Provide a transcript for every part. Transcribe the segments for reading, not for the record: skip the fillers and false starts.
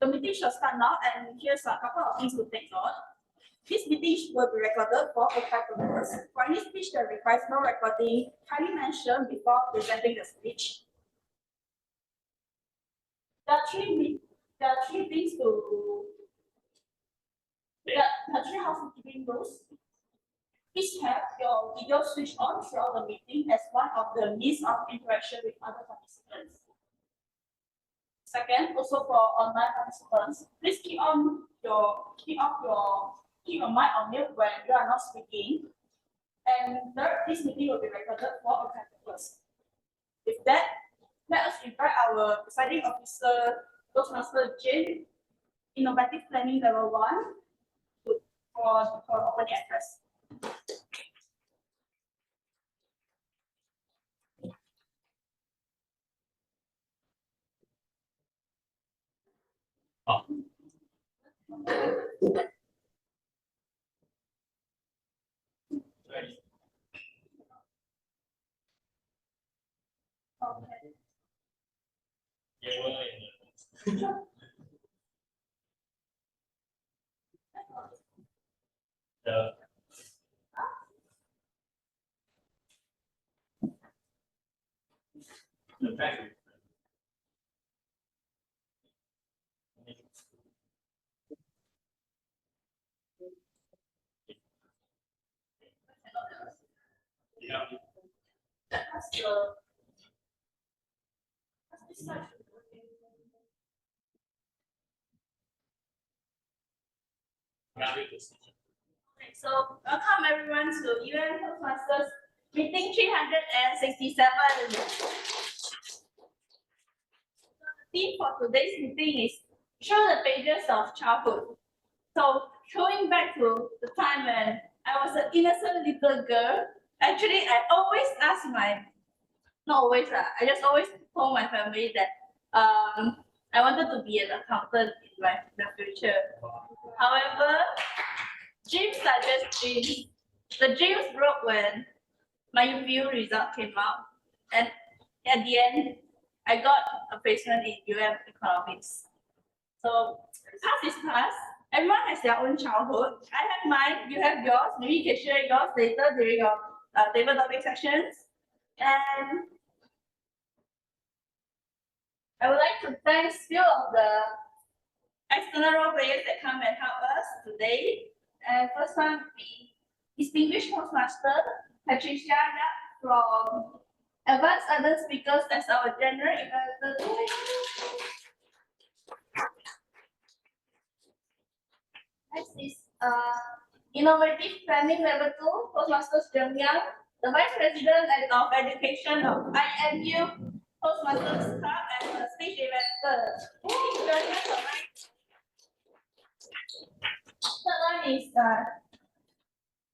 The meeting shall start now, and here's a couple of things to take note. This meeting will be recorded for archive purposes. For any speech that requires no recording, kindly mention before presenting the speech. There are three housekeeping rules. Please have your video switched on throughout the meeting as one of the means of interaction with other participants. Second, also for online participants, please keep your mic on mute when you are not speaking. And third, this meeting will be recorded for archive purposes. With that, let us invite our presiding officer, Toastmaster Jin, Innovative Planning Level 1, for opening address. So, welcome everyone to UN Toastmasters meeting 367. The theme for today's meeting is show the pages of childhood. So, showing back to the time when I was an innocent little girl, actually, I always ask not always, I just always told my family that I wanted to be an accountant in the future. However, dreams are just dreams. The dreams broke when my UVU result came out, and at the end, I got a placement in Economics. So, past is past. Everyone has their own childhood. I have mine, you have yours. Maybe you can share yours later during your table topic sections. And I would like to thank few of the external role players that come and help us today. And first one will be Distinguished Toastmaster Patricia Yap from Advanced Other Speakers as our General Evaluator today. Next is Innovative Planning Level 2, Toastmasters Zheng, the Vice President of Education of IMU Toastmasters Club and the Speech Evaluator. Third one is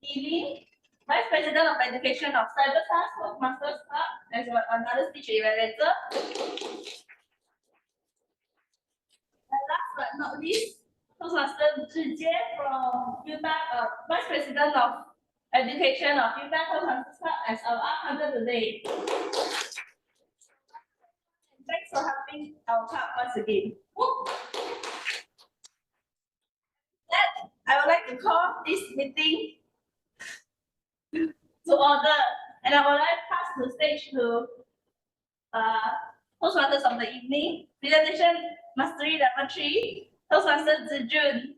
Lily, Vice President of Education of Cyberscience Toastmasters Club as another Speech Evaluator. And last but not least, Toastmaster Zhi Jie from Utah, Vice President of Education of Utah Toastmasters Club as our art today. Thanks for helping our club once again. That I would like to call this meeting to order, and I would like to pass the stage to Toastmasters of the evening. Presentation Mastery Level 3, Toastmaster Zhi Jun.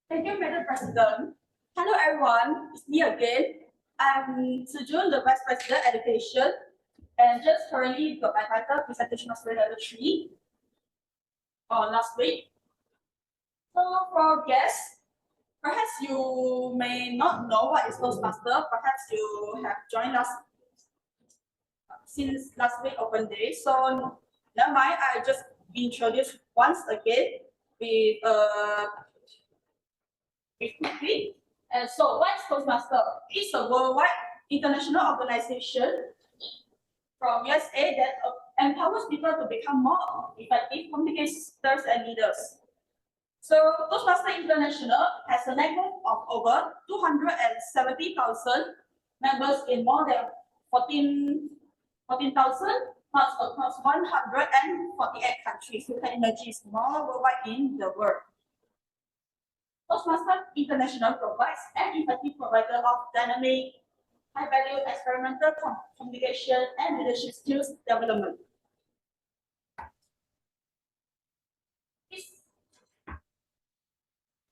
Thank you, Madam President. Hello, everyone. It's me again. I'm Zhi Jun, the Vice President Education, and just currently got my title Presentation Mastery Level 3 last week. So, for guests, perhaps you may not know what is Toastmaster. Perhaps you have joined us since last week open day. So, never mind. I just introduce once again with quickly. And so, what is Toastmaster? It's a worldwide international organization from USA that empowers people to become more effective communicators and leaders. So, Toastmaster International has a network of over 270,000 members in more than 14,000 plus across 148 countries. You can imagine it's more worldwide in the world. Toastmasters International provides an effective provider of dynamic, high-value experimental communication and leadership skills development.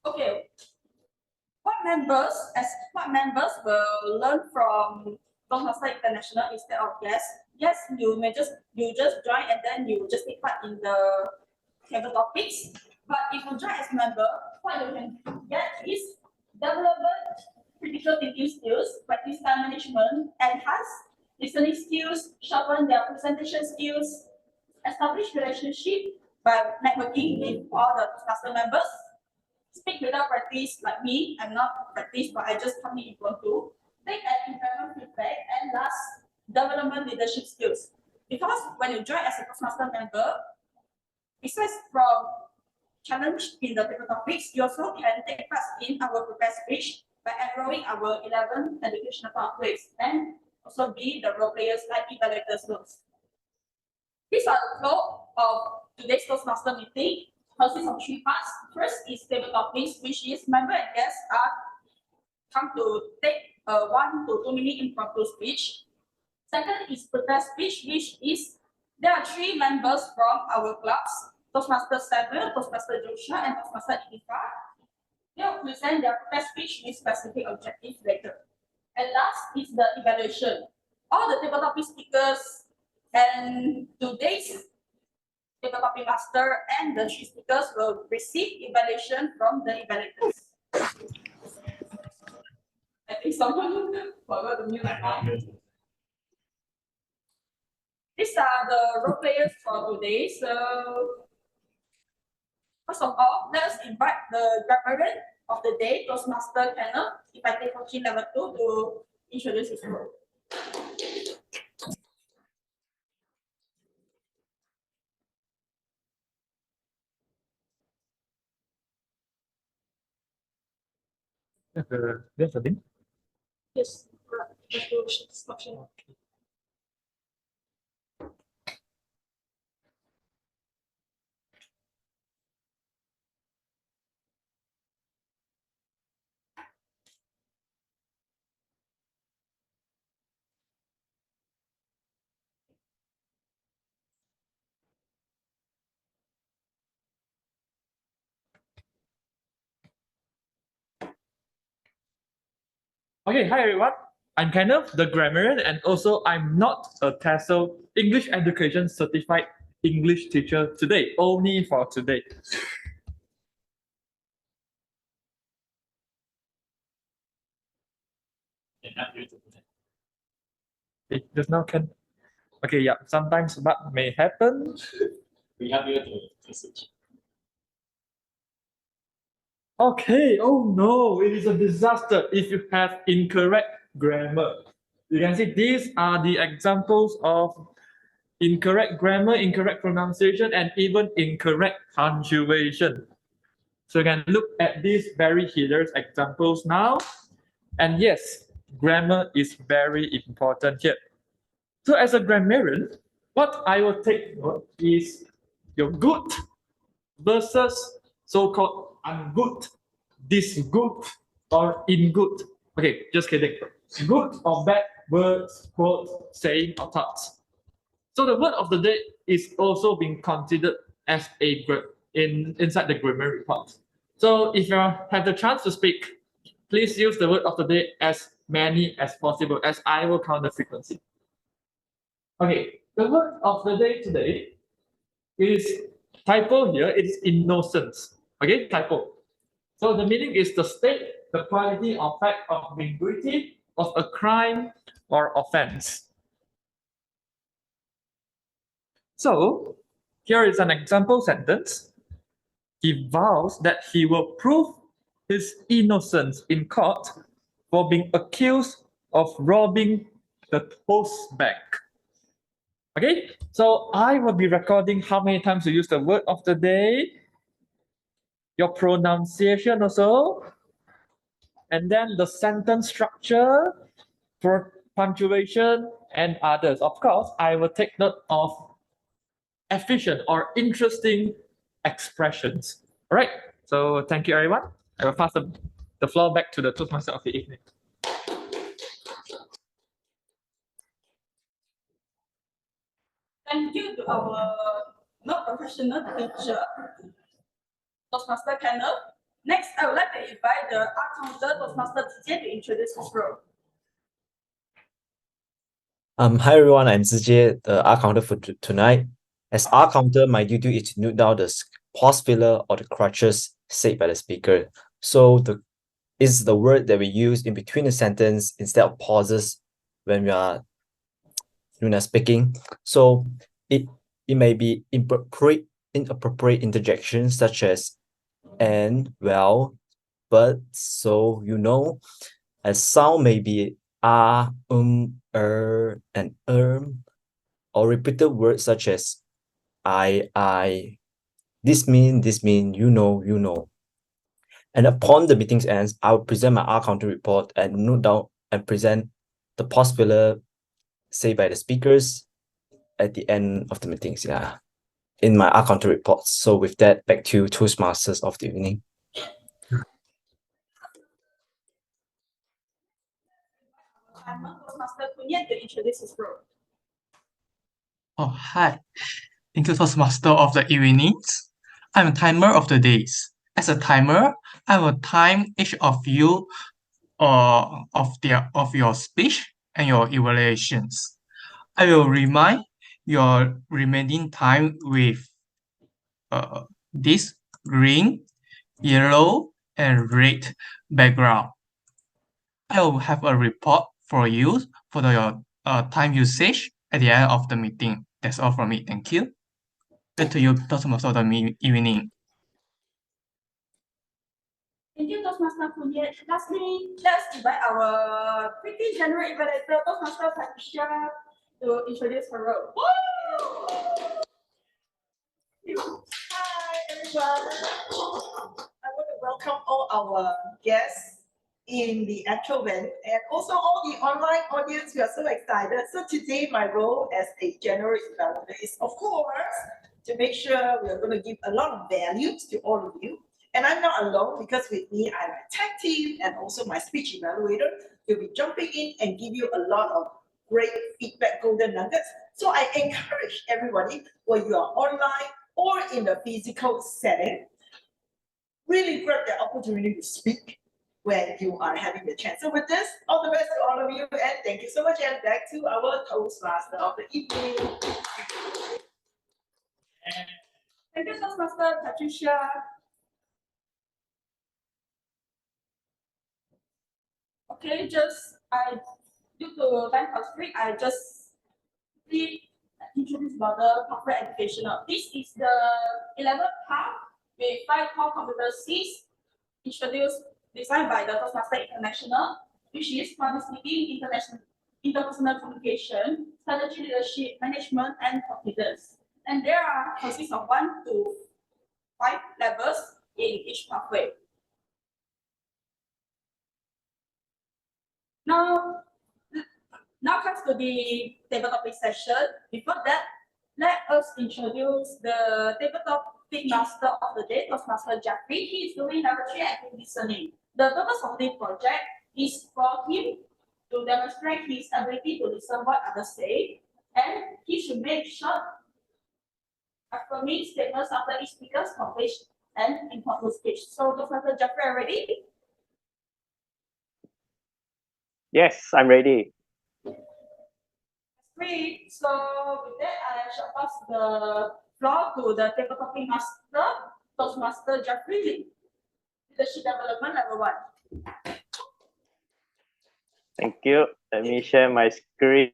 Okay, what members will learn from Toastmasters International instead of yes, you just join and then you just take part in the table topics. But if you join as member, what you can get is development critical thinking skills, practice time management, enhance listening skills, sharpen their presentation skills, establish relationship by networking with all the Toastmaster members, speak without practice like me. I'm not practice, but I just come in impromptu. Take an internal feedback, and last, development leadership skills. Because when you join as a Toastmaster member, besides from challenge in the paper topics, you also can take part in our prepared speech by enrolling our 11 educational pathways and also be the role players like evaluators notes. These are the flow of today's Toastmaster meeting. Consists of 3 parts. First is table topics, which is member and guests are come to take a 1 to 2 minute impromptu speech. Second is prepared speech, which is there are 3 members from our class. Toastmaster Samuel, Toastmaster Joshua, and Toastmaster Ikhtifar. They will present their prepared speech with specific objectives later. And last is the evaluation. All the table topic speakers and today's table topic master and the 3 speakers will receive evaluation from the evaluators. I think someone forgot to mute my mic. These are the role players for today. So first of all, let us invite the grammarian of the day, Toastmaster Kenneth, if I take coaching level 2 to introduce his role. There's a link. Yes, Okay, hi everyone. I'm Kenneth, the grammarian, and also I'm not a TESOL English Education Certified English teacher today, only for today. Okay, just now can. Okay, yeah, sometimes that may happen. We have you to switch. Okay, oh no, it is a disaster if you have incorrect grammar. You can see these are the examples of incorrect grammar, incorrect pronunciation, and even incorrect punctuation. So you can look at these very hilarious examples now. And yes, grammar is very important here. So as a grammarian, what I will take note is your good versus so-called ungood, disgood, or ingood. Okay, just kidding. Good or bad words, quotes, saying, or thoughts. So the word of the day is also being considered as a inside the grammar report. So if you have the chance to speak, please use the word of the day as many as possible, as I will count the frequency. Okay, the word of the day today is typo here. It's innocence. Okay, typo. So the meaning is the state, the quality or fact of ambiguity of a crime or offense. So here is an example sentence. He vows that he will prove his innocence in court for being accused of robbing the toast bag. Okay, so I will be recording how many times you use the word of the day, your pronunciation also, and then the sentence structure, for punctuation, and others. Of course, I will take note of efficient or interesting expressions. All right. So thank you, everyone. I will pass the floor back to the Toastmaster of the evening. Thank you to our not professional teacher, Toastmaster Kenneth. Next, I would like to invite the art counter Toastmaster Zhi Jie to introduce his role. Hi everyone, I'm Zhi Jie, the R counter for tonight. As R counter, my duty is to note down the pause filler or the crutches said by the speaker. So is the word that we use in between the sentence instead of pauses when we are speaking. So it may be inappropriate interjections such as and, well, but, so, as sound may be and or repeated words such as I, this mean, you know. And upon the meeting's ends, I'll present my R counter report and note down and present the pause filler said by the speakers at the end of the meetings, in my R counter reports. So with that, back to Toastmasters of the evening. Toastmaster Koon to introduce his role. Oh, hi. Thank you, Toastmaster of the evenings. I'm a timer of the days. As a timer, I will time each of you of your speech and your evaluations. I will remind your remaining time with this green, yellow, and red background. I will have a report for you for your time usage at the end of the meeting. That's all from me. Thank you. Back to you, Toastmaster of the evening. Thank you, Toastmaster Koon. Lastly, let's invite our pretty general evaluator, Toastmaster Patricia, to introduce her role. Hi, everyone. I want to welcome all our guests in the actual venue and also all the online audience. We are so excited. So today, my role as a general evaluator is, of course, to make sure we are going to give a lot of values to all of you. And I'm not alone because with me, I'm a tag team and also my speech evaluator will be jumping in and give you a lot of great feedback, golden nuggets. So I encourage everybody, whether you are online or in the physical setting, really grab the opportunity to speak when you are having the chance. So with this, all the best to all of you, and thank you so much. And back to our Toastmaster of the evening. Thank you, Toastmaster Patricia. Okay, due to time constraint, I just introduce about the corporate educational. This is the 11th part with 5 core competencies designed by the Toastmaster International, which is public speaking, interpersonal communication, strategy leadership, management, and confidence. And there consists of 1 to 5 levels in each pathway. Now comes to the table topic session. Before that, let us introduce the table topic master of the day, Toastmaster Jefri. He is doing number 3 active listening. The purpose of this project is for him to demonstrate his ability to listen what others say, and he should make short affirming statements after each speaker's complete and important speech. So, Toastmaster Jefri, are you ready? Yes, I'm ready. Great. So with that, I shall pass the floor to the table topic master, Toastmaster Jefri, leadership development level 1. Thank you. Let me share my screen.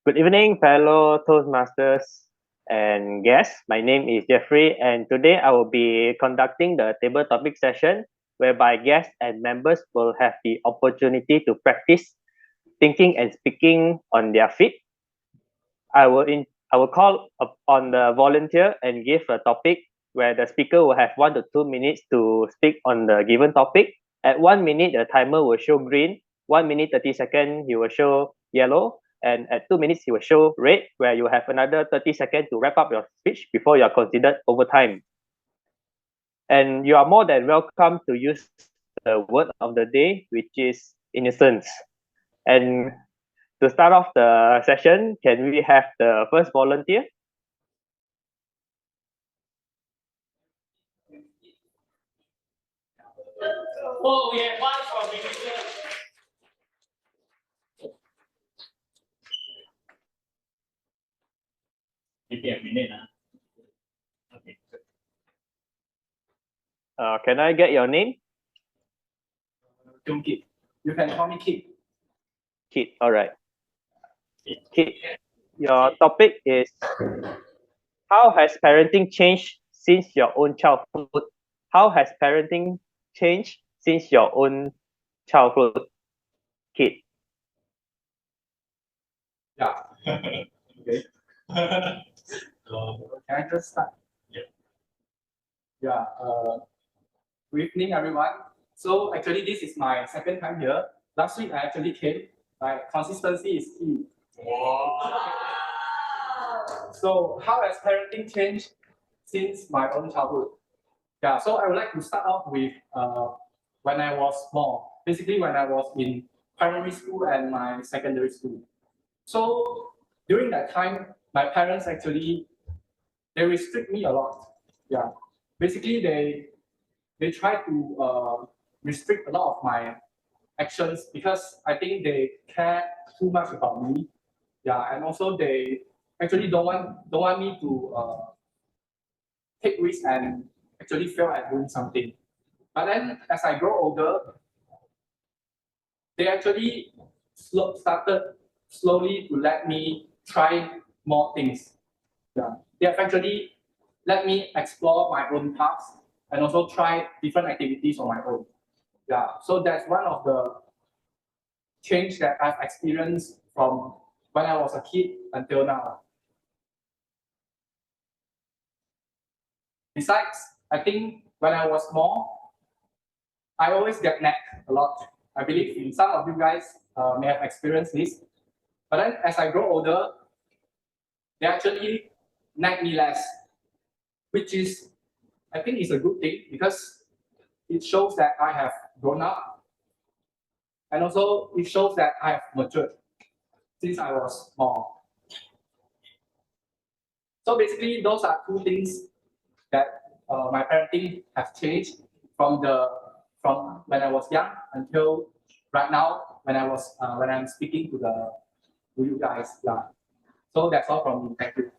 Good evening, fellow Toastmasters and guests. My name is Jefri, and today I will be conducting the table topic session whereby guests and members will have the opportunity to practice thinking and speaking on their feet. I will call on the volunteer and give a topic where the speaker will have 1 to 2 minutes to speak on the given topic. At 1 minute, the timer will show green. 1 minute, 30 seconds, he will show yellow. And at 2 minutes, he will show red, where you have another 30 seconds to wrap up your speech before you are considered overtime. And you are more than welcome to use the word of the day, which is innocence. And to start off the session, can we have the first volunteer? Oh, we have one from Malaysia. Give me a minute. Okay. Can I get your name? Kid. You can call me Kid. Kid, all right. Kid, your topic is how has parenting changed since your own childhood? How has parenting changed since your own childhood? Kid. Yeah. Okay. Can I just start? Yeah. Yeah. Good evening, everyone. So actually, this is my second time here. Last week, I actually came. My consistency is key. Wow. So how has parenting changed since my own childhood? Yeah. So I would like to start off with when I was small. Basically, when I was in primary school and my secondary school. So during that time, my parents actually they restrict me a lot. Yeah. Basically, they try to restrict a lot of my actions because I think they care too much about me. Yeah, and also they actually don't want me to take risks and actually fail at doing something. But then as I grow older, they actually started slowly to let me try more things. Yeah, they have actually let me explore my own paths and also try different activities on my own. Yeah, so that's one of the change that I've experienced from when I was a kid until now. Besides, I think when I was small, I always get nagged a lot. I believe some of you guys may have experienced this. But then as I grow older, they actually nag me less, which is, I think, is a good thing because it shows that I have grown up, and also it shows that I have matured since I was small. So basically, those are two things that my parenting has changed from when I was young until right now when I'm speaking to you guys. Yeah. So that's all from me. Thank you.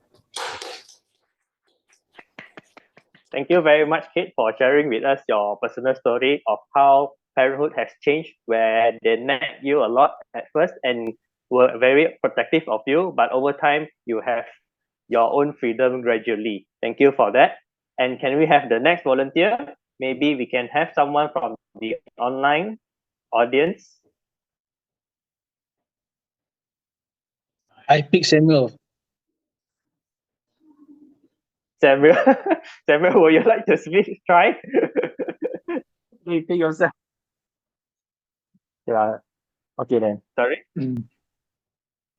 Thank you very much, Kate, for sharing with us your personal story of how parenthood has changed, where they nagged you a lot at first and were very protective of you, but over time you have your own freedom gradually. Thank you for that. And can we have the next volunteer? Maybe we can have someone from the online audience. I pick Samuel. Samuel, Samuel, would you like to speak? Try. You pick yourself. Yeah. Okay then. Sorry.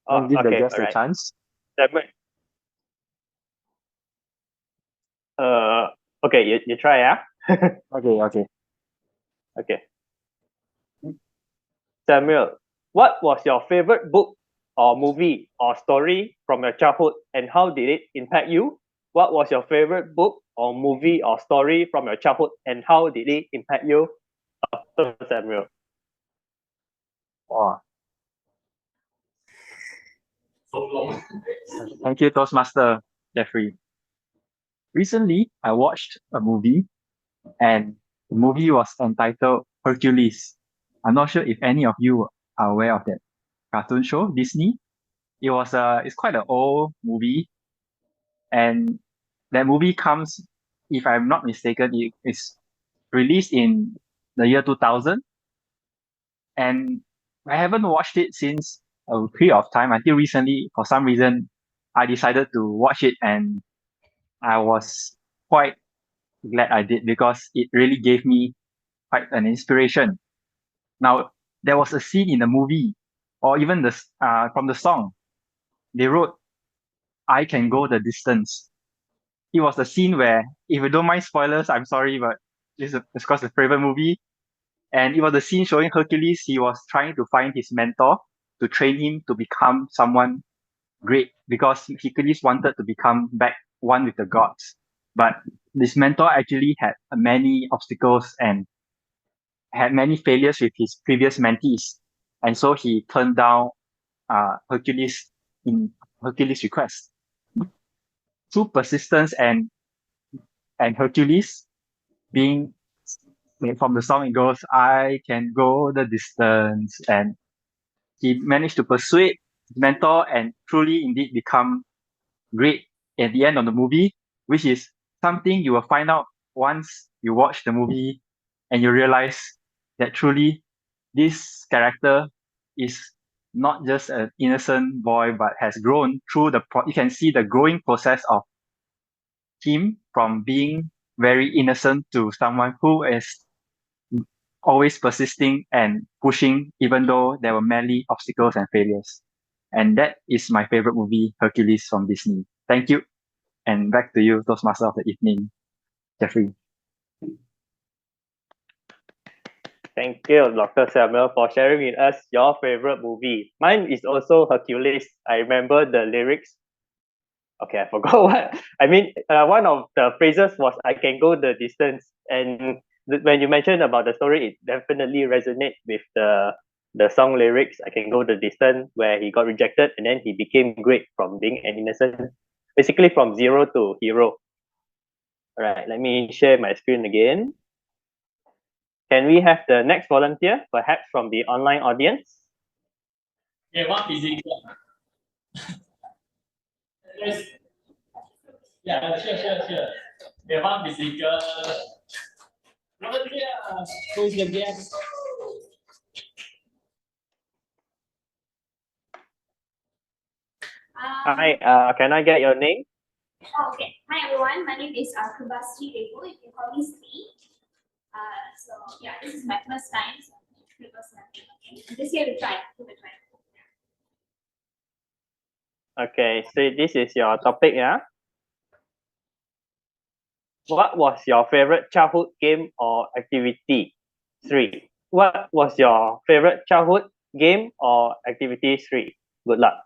I'll give the Okay, guest a alright. chance. Samuel. Okay, you try, yeah? Okay. Okay. Samuel, what was your favorite book or movie or story from your childhood and how did it impact you? What was your favorite book or movie or story from your childhood and how did it impact you? Samuel. Wow. So long. Thank you, Toastmaster Jeffrey. Recently, I watched a movie, and the movie was entitled Hercules. I'm not sure if any of you are aware of that cartoon show, Disney. It's quite an old movie, and that movie comes, if I'm not mistaken, it is released in the year 2000, and I haven't watched it since a period of time until recently. For some reason, I decided to watch it, and I was quite glad I did because it really gave me quite an inspiration. Now, there was a scene in the movie, or even from the song, they wrote, "I can go the distance." It was a scene where, if you don't mind spoilers, I'm sorry, but this is of course a favorite movie. And it was the scene showing Hercules. He was trying to find his mentor to train him to become someone great because Hercules wanted to become back one with the gods. But this mentor actually had many obstacles and had many failures with his previous mentees. And so he turned down Hercules in Hercules' request. Through persistence and Hercules being from the song, it goes, "I can go the distance," and he managed to persuade his mentor and truly indeed become great at the end of the movie, which is something you will find out once you watch the movie and you realize that truly this character is not just an innocent boy but has grown through you can see the growing process of him from being very innocent to someone who is always persisting and pushing even though there were many obstacles and failures. And that is my favorite movie, Hercules from Disney. Thank you. And back to you, Toastmaster of the evening, Jeffrey. Thank you, Dr. Samuel, for sharing with us your favorite movie. Mine is also Hercules. I remember the lyrics. Okay, I forgot what. I mean, one of the phrases was "I can go the distance," and when you mentioned about the story, it definitely resonates with the song lyrics. "I can go the distance," where he got rejected and then he became great from being an innocent, basically from zero to hero. All right, let me share my screen again. Can we have the next volunteer, perhaps from the online audience? Yeah, one physical. Yeah, sure. Yeah, one physical. Volunteer, who is the guest? Hi, can I get your name? Okay. Hi everyone. My name is Kubasri Devo. You can call me Sree. So yeah, this is my first time. So this year we try. Okay, so this is your topic, yeah? What was your favorite childhood game or activity? 3. What was your favorite childhood game or activity? 3. Good luck.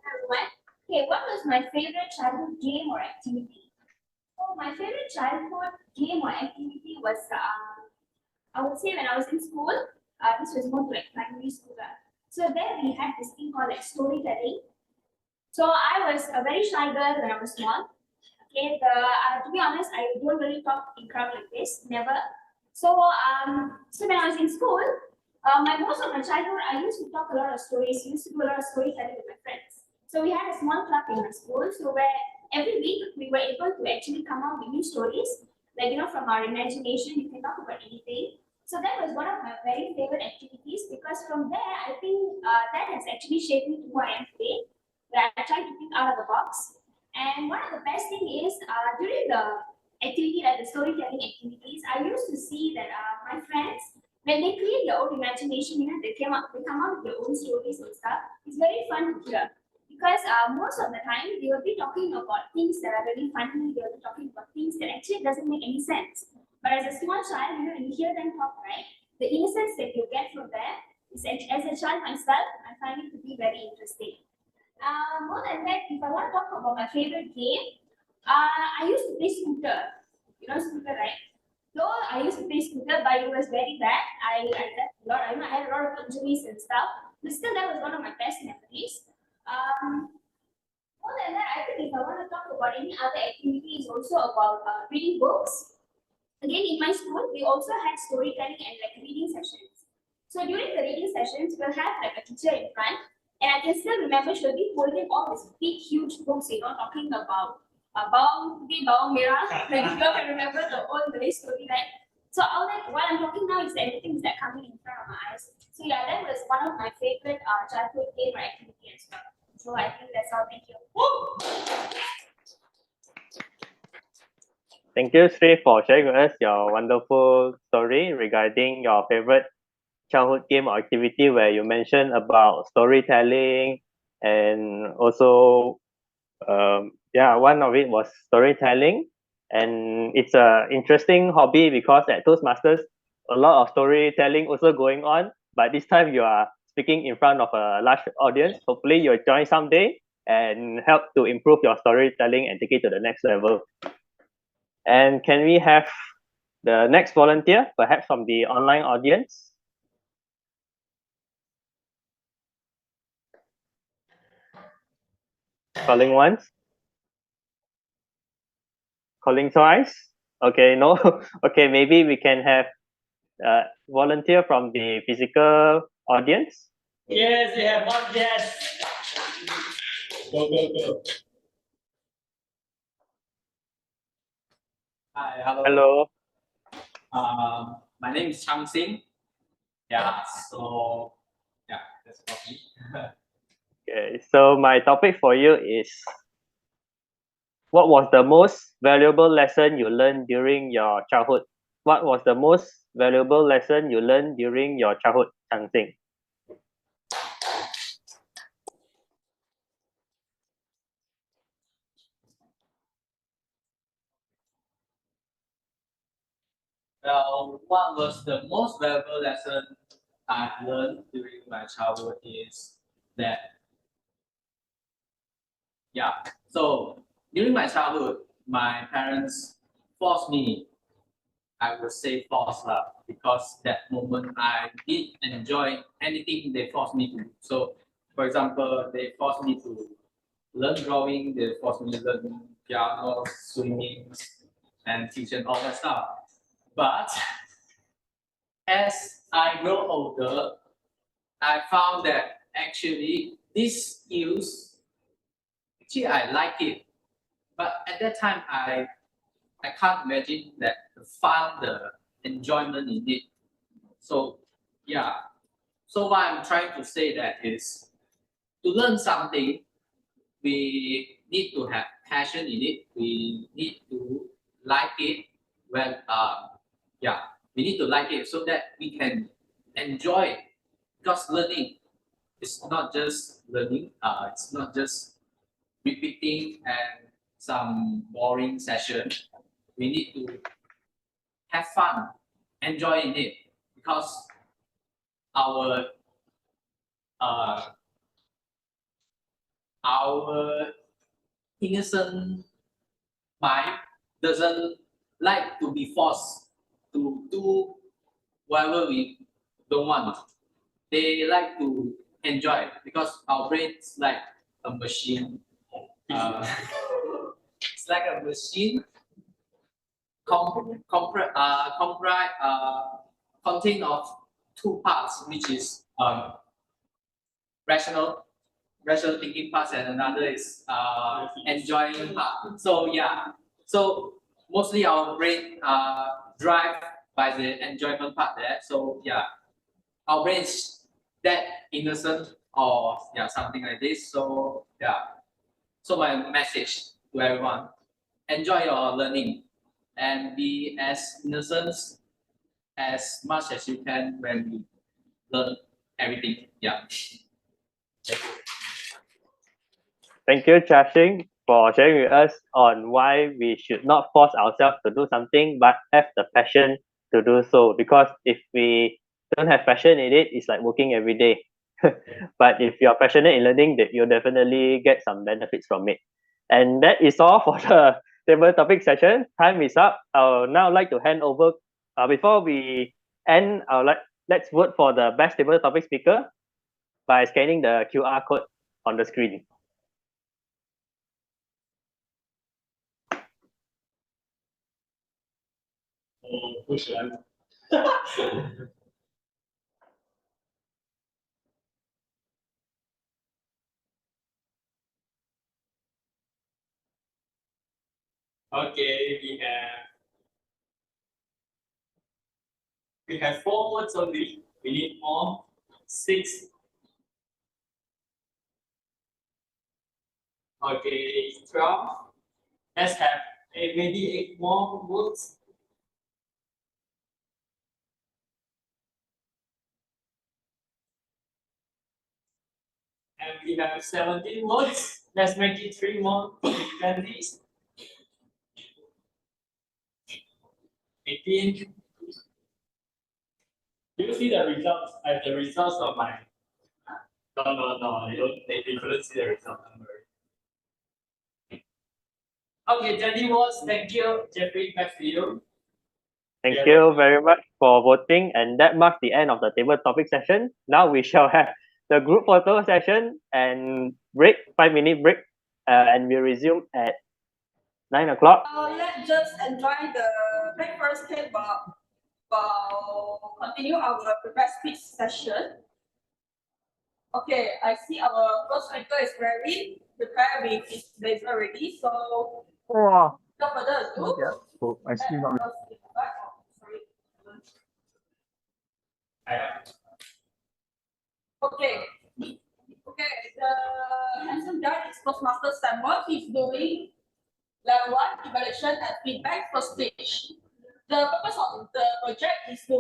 Everyone. Okay, what was my favorite childhood game or activity? So my favorite childhood game or activity was I would say when I was in school. This was more like primary school. So there we had this thing called like storytelling. So I was a very shy girl when I was small. Okay, to be honest, I don't really talk in crowd like this, never. So so when I was in school, most of my childhood, I used to talk a lot of stories. Used to do a lot of storytelling with my friends. So we had a small club in my school, so where every week we were able to actually come up with new stories, like from our imagination, you can talk about anything. So that was one of my very favorite activities because from there, I think that has actually shaped me to who I am today. Where I try to think out of the box. And one of the best thing is during the activity, like the storytelling activities, I used to see that my friends, when they create their own imagination, they come up with their own stories and stuff. It's very fun to hear because most of the time they will be talking about things that are really funny. They will be talking about things that actually doesn't make any sense. But as a small child, when you hear them talk, right, the innocence that you get from there is, as a child myself, I find it to be very interesting. More than that, if I want to talk about my favorite game, I used to play scooter. You know scooter, right? So I used to play scooter, but it was very bad. I left a lot. I had a lot of injuries and stuff. But still, that was one of my best memories. More than that, I think if I want to talk about any other activities, also about reading books. Again, in my school, we also had storytelling and like reading sessions. So during the reading sessions, we'll have like a teacher in front, and I can still remember she'll be holding all these big, huge books, talking about Bawang Merah. Like you all can remember the old Malay story, right? So all that while I'm talking now, everything is like coming in front of my eyes. So yeah, that was one of my favorite childhood game or activity as well. So I think that's all. Thank you. Thank you, Sree, for sharing with us your wonderful story regarding your favorite childhood game or activity where you mentioned about storytelling and also one of it was storytelling, and it's a interesting hobby because at Toastmasters a lot of storytelling also going on, but this time you are speaking in front of a large audience. Hopefully you'll join someday and help to improve your storytelling and take it to the next level. And can we have the next volunteer, perhaps from the online audience? Calling once, calling twice. Okay, no. Okay, maybe we can have volunteer from the physical audience. Yes, we have one yes. Go, go, go. Hi, hello. Hello. My name is Chang Sin. Yeah, so yeah, that's for me. Okay, so my topic for you is, what was the most valuable lesson you learned during your childhood? What was the most valuable lesson you learned during your childhood, Chang Sin? Well, what was the most valuable lesson I've learned during my childhood is that, yeah, so during my childhood, my parents forced me, I would say forced because that moment I did enjoy anything they forced me to do. So, for example, they forced me to learn drawing, they forced me to learn piano, swimming, and teaching all that stuff. But as I grow older, I found that actually these skills, actually I like it. But at that time, I can't imagine that the fun, the enjoyment in it. So yeah. So what I'm trying to say that is, to learn something, we need to have passion in it. We need to like it. When we need to like it so that we can enjoy it. Because learning is not just learning. It's not just repeating and some boring session. We need to have fun, enjoy in it, because our uh, our innocent mind doesn't like to be forced to do whatever we don't want. They like to enjoy it because our brain's like a machine. It's like a machine contain of two parts, which is rational thinking parts, and another is enjoying part. So yeah, so mostly our brain drive by the enjoyment part there. So yeah, our brain is that innocent or something like this. So yeah, so my message to everyone: enjoy your learning and be as innocent as much as you can when you learn everything. Yeah. Thank you, Chashing, for sharing with us on why we should not force ourselves to do something, but have the passion to do so. Because if we don't have passion in it, it's like working every day. But if you're passionate in learning, that you'll definitely get some benefits from it. And that is all for the table topic session. Time is up. I would now like to hand over. Before we end, let's vote for the best table topic speaker by scanning the QR code on the screen. Who should I? Okay, we have 4 words only. We need more. 6. Okay, 12. Let's have maybe 8 more words. And we have 17 words. Let's make it 3 more. 20. 18. Do you see the results? I have the results of my. No. They couldn't see the result. Don't worry. Okay, 20 words. Thank you, Jeffrey. Back to you. Thank you very much for voting, and that marks the end of the table topic session. Now we shall have the group photo session and break, 5-minute break, and we'll resume at 9 o'clock. Let's just enjoy the breakfast table while continue our prepared speech session. Okay, I see our first speaker is very prepared with his blazer already, so Wow. without further ado, Oh, I still not. sorry. Okay. Okay, the handsome guy is Toastmaster Samuel. He's doing level 1 evaluation and feedback for speech. The purpose of the project is to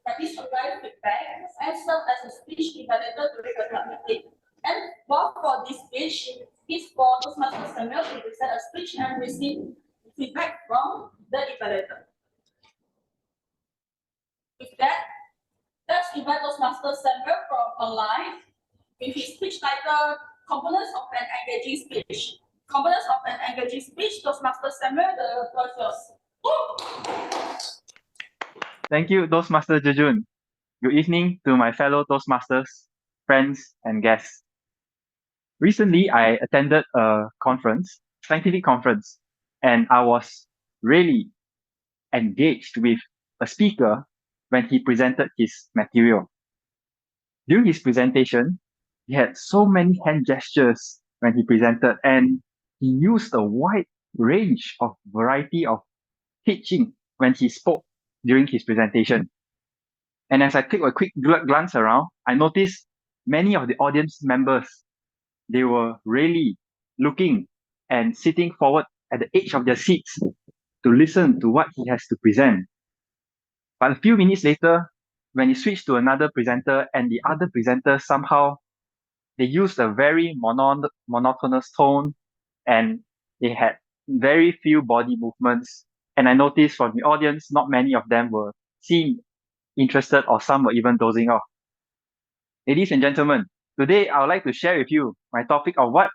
practice apply feedback and serve as a speech evaluator during the club meeting. And while for this speech is for Toastmaster Samuel to present a speech and receive feedback from the evaluator. With that, let's invite Toastmaster Samuel from online with his speech title, Components of an Engaging Speech. Components of an Engaging Speech, Toastmaster Samuel, the floor is yours. Thank you, Toastmaster Zhi Jun. Good evening to my fellow Toastmasters, friends, and guests. Recently, I attended a conference, scientific conference, and I was really engaged with a speaker when he presented his material. During his presentation, he had so many hand gestures when he presented, and he used a wide range of variety of pitching when he spoke during his presentation. And as I took a quick glance around, I noticed many of the audience members, they were really looking and sitting forward at the edge of their seats to listen to what he has to present. But a few minutes later, when he switched to another presenter and the other presenter somehow, they used a very monotonous tone and they had very few body movements. And I noticed from the audience, not many of them were seemed interested or some were even dozing off. Ladies and gentlemen, today I would like to share with you my topic of what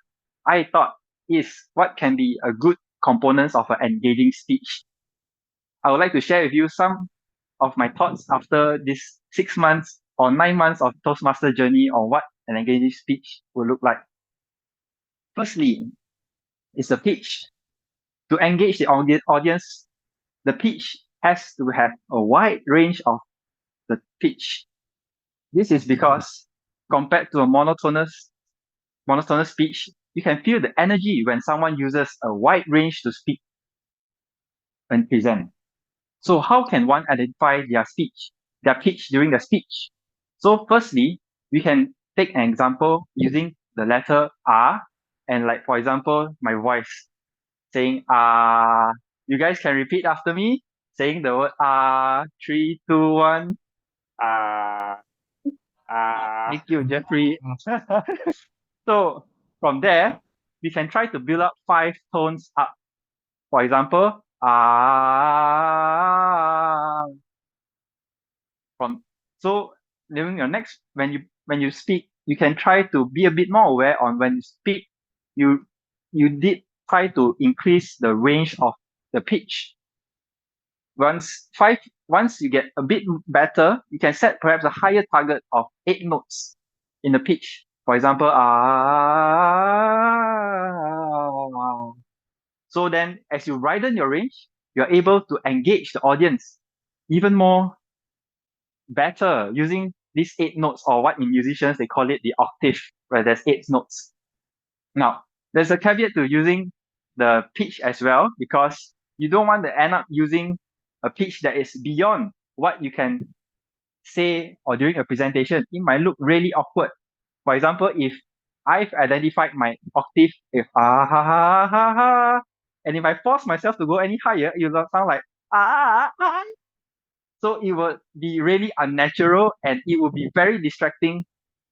I thought is what can be a good components of an engaging speech. I would like to share with you some of my thoughts after this 6 months or 9 months of Toastmaster journey on what an engaging speech will look like. Firstly, is the pitch. To engage the audience, the pitch has to have a wide range of the pitch. This is because compared to a monotonous speech, you can feel the energy when someone uses a wide range to speak and present. So how can one identify their pitch during the speech? So firstly, we can take an example using the letter R, and like for example, my voice saying ah. You guys can repeat after me, saying the word ah. 3, 2, 1. Thank you, Jeffrey. So from there, we can try to build up 5 tones up. For example, ah. So during your next, when you speak, you can try to be a bit more aware on when you speak. You did try to increase the range of the pitch. Once you get a bit better, you can set perhaps a higher target of 8 notes in the pitch. For example, ah. So then, as you widen your range, you're able to engage the audience even more better using these 8 notes, or what in musicians they call it the octave, where there's 8 notes. Now, there's a caveat to using the pitch as well, because you don't want to end up using a pitch that is beyond what you can say or during a presentation. It might look really awkward. For example, if I've identified my octave, if ah ha ha ha ha, And if I force myself to go any higher, it will sound like ah, ah, ah. So it would be really unnatural and it would be very distracting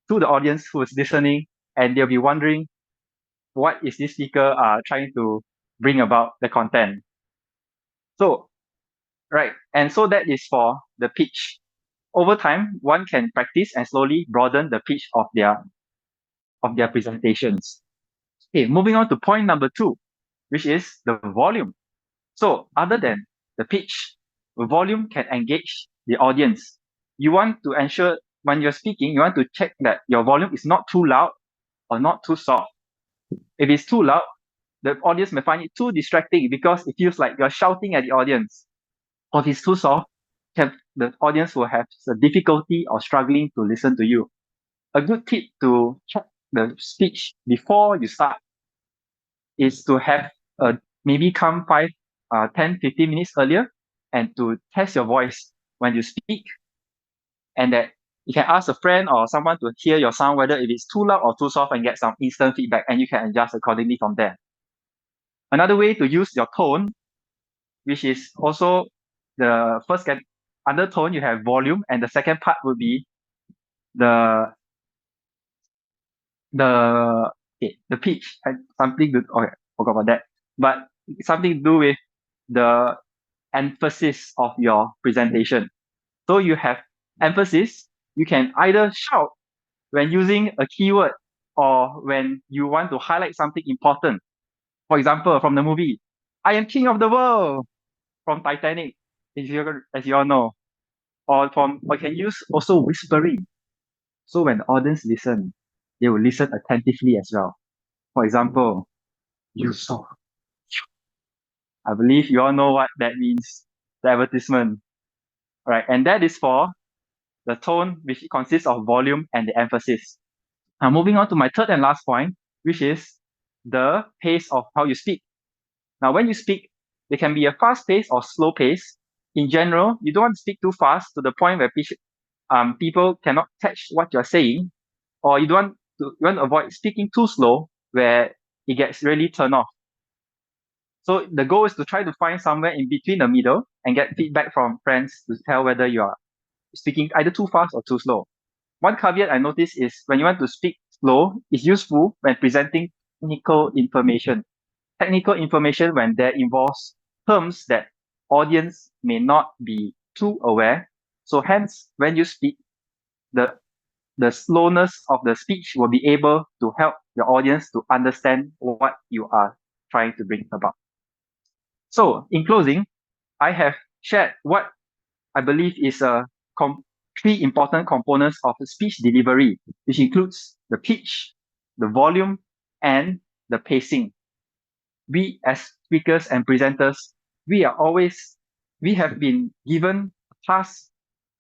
to the audience who is listening, and they'll be wondering what is this speaker trying to bring about the content. So, right, and so that is for the pitch. Over time, one can practice and slowly broaden the pitch of their presentations. Okay, moving on to point number 2, which is the volume. So other than the pitch, the volume can engage the audience. You want to ensure when you're speaking, you want to check that your volume is not too loud or not too soft. If it's too loud, the audience may find it too distracting because it feels like you're shouting at the audience. Or if it's too soft, the audience will have a difficulty or struggling to listen to you. A good tip to check the speech before you start is to have maybe come 10, 15 minutes earlier and to test your voice when you speak, and that you can ask a friend or someone to hear your sound, whether if it's too loud or too soft, and get some instant feedback, and you can adjust accordingly from there. Another way to use your tone, which is also the first under tone, you have volume, and the second part would be the pitch. Something to forgot about that, but something to do with the emphasis of your presentation. So you have emphasis. You can either shout when using a keyword or when you want to highlight something important. For example, from the movie, I am king of the world from Titanic, as you all know. Or you can use also whispering. So when the audience listen, they will listen attentively as well. For example, you saw. I believe you all know what that means. The advertisement. Right, and that is for the tone, which consists of volume and the emphasis. Now moving on to my third and last point, which is the pace of how you speak. Now when you speak, there can be a fast pace or slow pace. In general, you don't want to speak too fast to the point where people cannot catch what you're saying, or you want to avoid speaking too slow where it gets really turned off. So the goal is to try to find somewhere in between the middle and get feedback from friends to tell whether you are speaking either too fast or too slow. One caveat I noticed is when you want to speak slow, it's useful when presenting technical information. Technical information when that involves terms that audience may not be too aware. So hence, when you speak, the slowness of the speech will be able to help the audience to understand what you are trying to bring about. So in closing, I have shared what I believe is three important components of speech delivery, which includes the pitch, the volume, and the pacing. We as speakers and presenters, we have been given tasks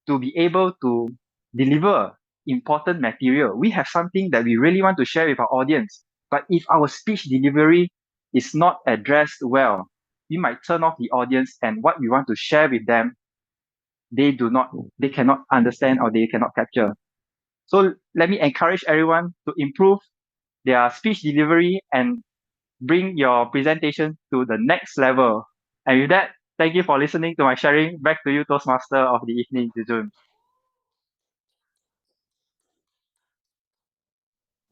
to be able to deliver important material. We have something that we really want to share with our audience. But if our speech delivery is not addressed well, we might turn off the audience, and what we want to share with them, they cannot understand or they cannot capture. So let me encourage everyone to improve their speech delivery and bring your presentation to the next level. And with that, thank you for listening to my sharing. Back to you, Toastmaster of the evening, Zhi Jun.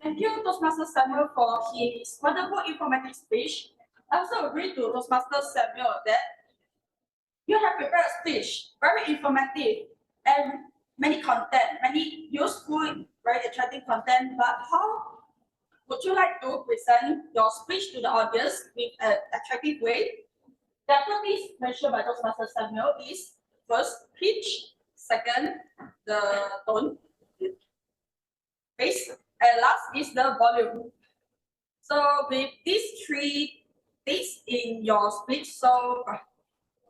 Thank you, Toastmaster Samuel, for his wonderful informative speech. I also agree to Toastmaster Samuel that you have prepared a speech, very informative and many content, many useful, very attractive content. But how would you like to present your speech to the audience with an attractive way? The activities mentioned by Toastmaster Samuel is first pitch, second the tone, pace, and last is the volume. So with these three things in your speech, so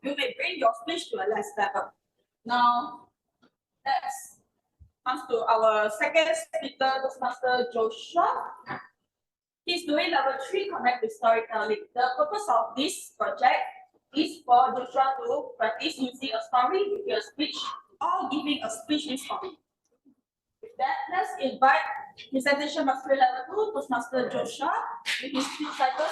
you may bring your speech to a next level. Now, let's come to our second speaker, Toastmaster Joshua. He's doing level 3 Connect with Storytelling. The purpose of this project is for Joshua to practice using a story with your speech or giving a speech in story. With that, let's invite Presentation Mastery Level 2, Toastmaster Joshua, with his speech title.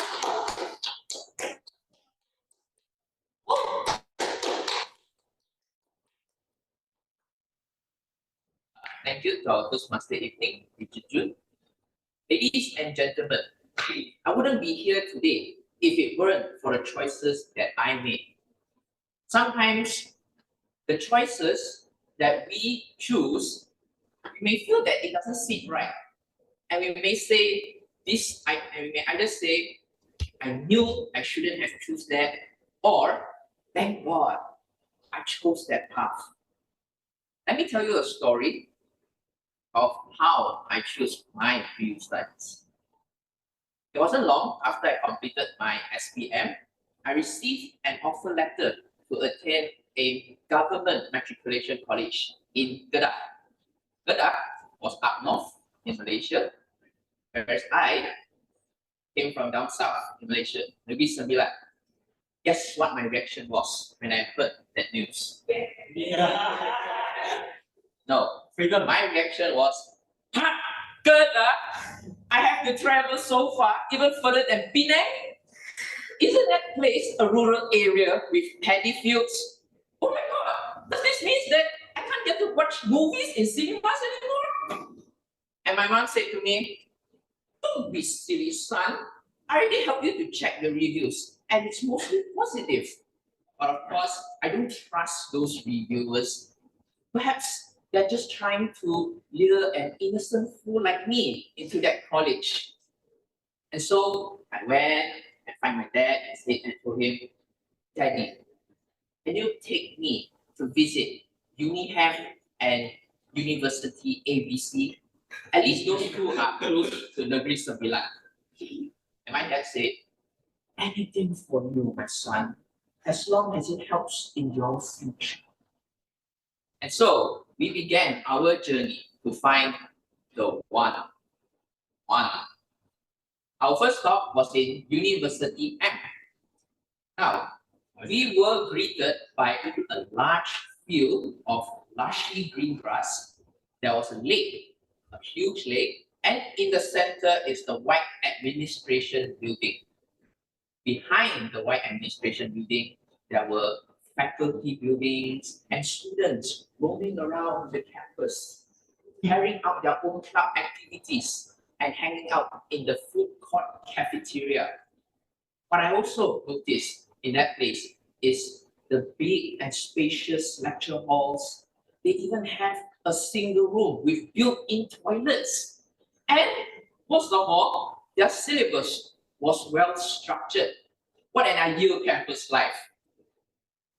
you to our Toastmaster evening, Zhi Jun. Ladies and gentlemen, I wouldn't be here today if it weren't for the choices that I made. Sometimes the choices that we choose, we may feel that it doesn't sit right. And we may say this, and we may either say, I knew I shouldn't have chosen that, or thank God I chose that path. Let me tell you a story of how I chose my field studies. It wasn't long after I completed my SPM, I received an offer letter to attend a government matriculation college in Kedah. Kedah was up north in Malaysia, whereas I came from down south in Malaysia, Negeri Sembilan. Guess what my reaction was when I heard that news? No, my reaction was, Kedah, I have to travel so far, even further than Penang? Isn't that place a rural area with paddy fields? Oh my God, does this mean that I can't get to watch movies in cinemas anymore? And my mom said to me, don't be silly, son. I already helped you to check the reviews, and it's mostly positive. But of course, I don't trust those reviewers. Perhaps they're just trying to lure an innocent fool like me into that college. And so I went and found my dad and told him, Daddy, can you take me to visit UniHam and University ABC? At least those two are close to Negeri Sembilan. And my dad said, anything for you, my son, as long as it helps in your future. And so we began our journey to find the one. Our first stop was in University M. Now, we were greeted by a large field of lushly green grass. There was a lake, a huge lake, and in the center is the White Administration Building. Behind the White Administration Building, there were faculty buildings and students roaming around the campus, carrying out their own club activities and hanging out in the food court cafeteria. What I also noticed in that place is the big and spacious lecture halls. They even have a single room with built-in toilets. And most of all, their syllabus was well structured. What an ideal campus life.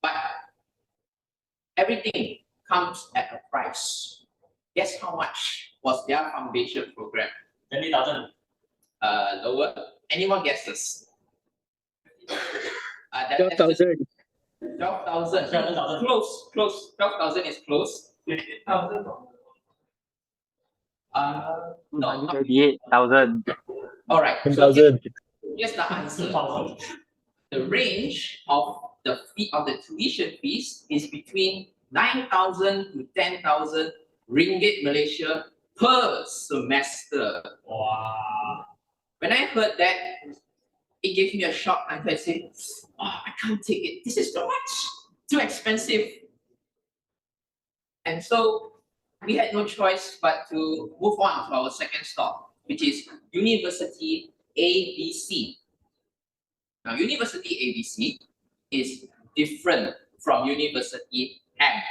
But everything comes at a price. Guess how much was their foundation program? 20,000. Lower. Any more guesses? 12,000. 12,000. 7,000. Close. 12,000 is close. 15,000. No. 38,000. All right. So 10,000. here's the answer. 2,000. The range of the fee of the tuition fees is between 9,000 to 10,000 ringgit Malaysia per semester. Wow. When I heard that, it gave me a shock until I said, I can't take it. This is too much, too expensive. And so we had no choice but to move on to our second stop, which is University ABC. Now, University ABC is different from University M.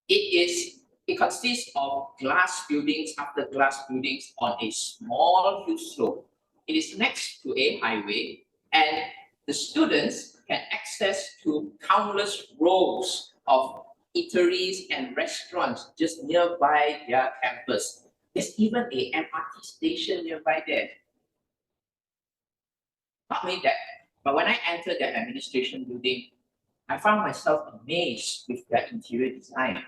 It consists of glass buildings after glass buildings on a small hill slope. It is next to a highway, and the students can access to countless rows of eateries and restaurants just nearby their campus. There's even a MRT station nearby there. Not only that, but when I entered the administration building, I found myself amazed with their interior design.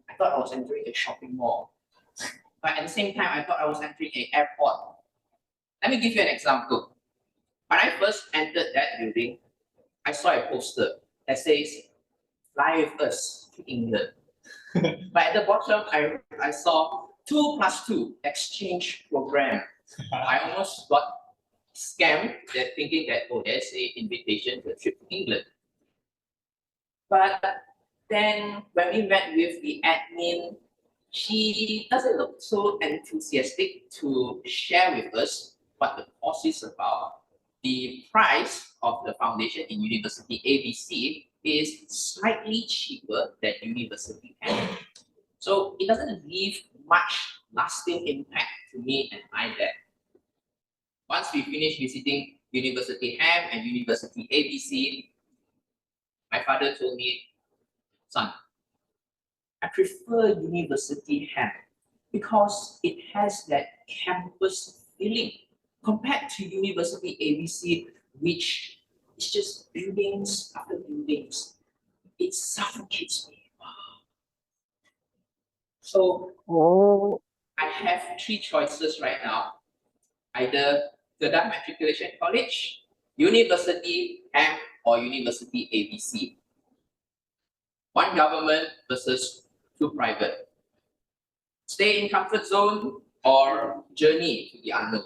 I thought I was entering a shopping mall. But at the same time, I thought I was entering an airport. Let me give you an example. When I first entered that building, I saw a poster that says, fly with us to England. But at the bottom, I saw 2+2 exchange program. I almost got scammed, thinking that, oh, there's an invitation to a trip to England. But then when we met with the admin, she doesn't look so enthusiastic to share with us what the course is about. The price of the foundation in University ABC is slightly cheaper than University M. So it doesn't leave much lasting impact to me and my dad. Once we finish visiting University Ham and University ABC, my father told me, son, I prefer University Ham because it has that campus feeling compared to University ABC, which is just buildings after buildings. It suffocates me. So Oh, I have three choices right now. Either Kedah Matriculation College, University Ham, or University ABC. One government versus two private. Stay in comfort zone or journey to the unknown.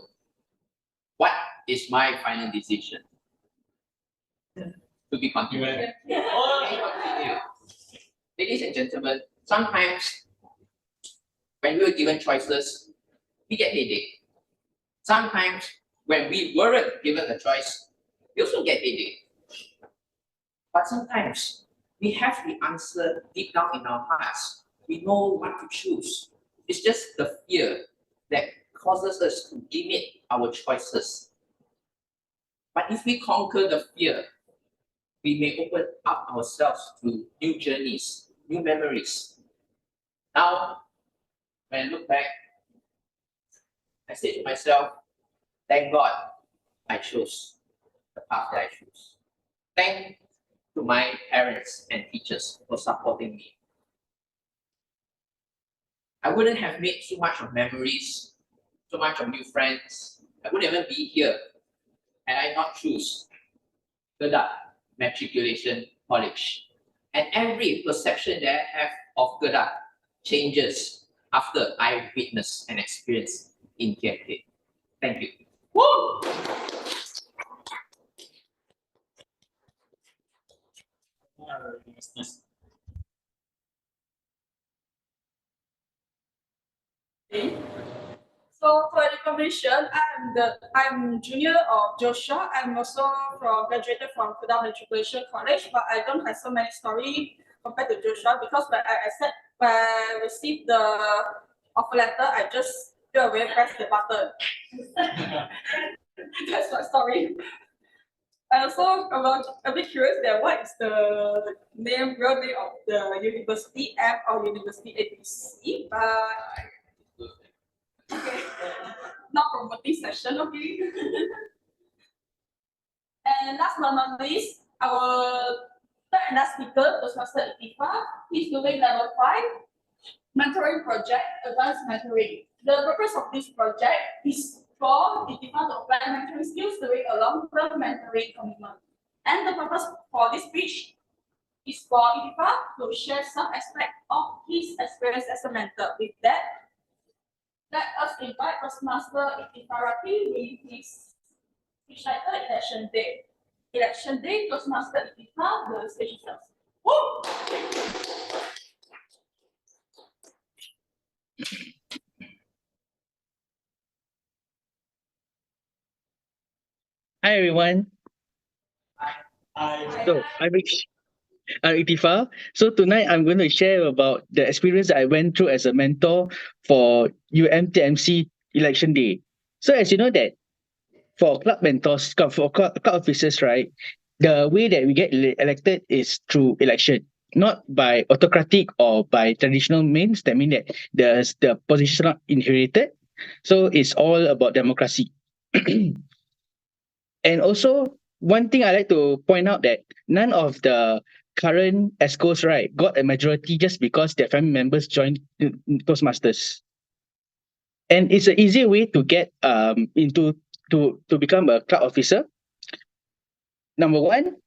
What is my final decision? To be continued. Continue. Ladies and gentlemen, sometimes when we are given choices, we get headache. Sometimes when we weren't given a choice, we also get headache. But sometimes we have the answer deep down in our hearts. We know what to choose. It's just the fear that causes us to limit our choices. But if we conquer the fear, we may open up ourselves to new journeys, new memories. Now, when I look back, I say to myself, thank God I chose the path that I chose. Thank to my parents and teachers for supporting me. I wouldn't have made so much of memories, so much of new friends. I wouldn't even be here had I not choose Kedah Matriculation College. And every perception that I have of Kedah changes after I witness and experience in KK. Thank you. Woo! So for information, I'm junior of Joshua. I'm also graduated from Kedah Matriculation College, but I don't have so many story compared to Joshua because when I received the offer letter, I just straight away press the button. That's my story. I also a bit curious that what is the real name of the University M or University ABC, but okay, not promoting session, okay. And last but not least, our third and last speaker was Master Ikhtifar. He's doing level 5 mentoring project, advanced mentoring. The purpose of this project is for Ikhtifar to apply mentoring skills during a long-term mentoring commitment. And the purpose for this speech is for Ikhtifar to share some aspect of his experience as a mentor. With that, let us invite Master Ikhtifar Rafi with his speech title Election Day. Election Day, Toastmaster Ikhtifar, the stage is yours. Woo! Hi everyone. So I'm Ikhtifar. So tonight I'm going to share about the experience that I went through as a mentor for UMTMC election day. So as you know that for club mentors, for club officers, right, the way that we get elected is through election, not by autocratic or by traditional means. That means that the position is not inherited. So it's all about democracy. And also, one thing I like to point out that none of the current ESCOs, right, got a majority just because their family members joined Toastmasters. And it's an easy way to get to become a club officer. Number one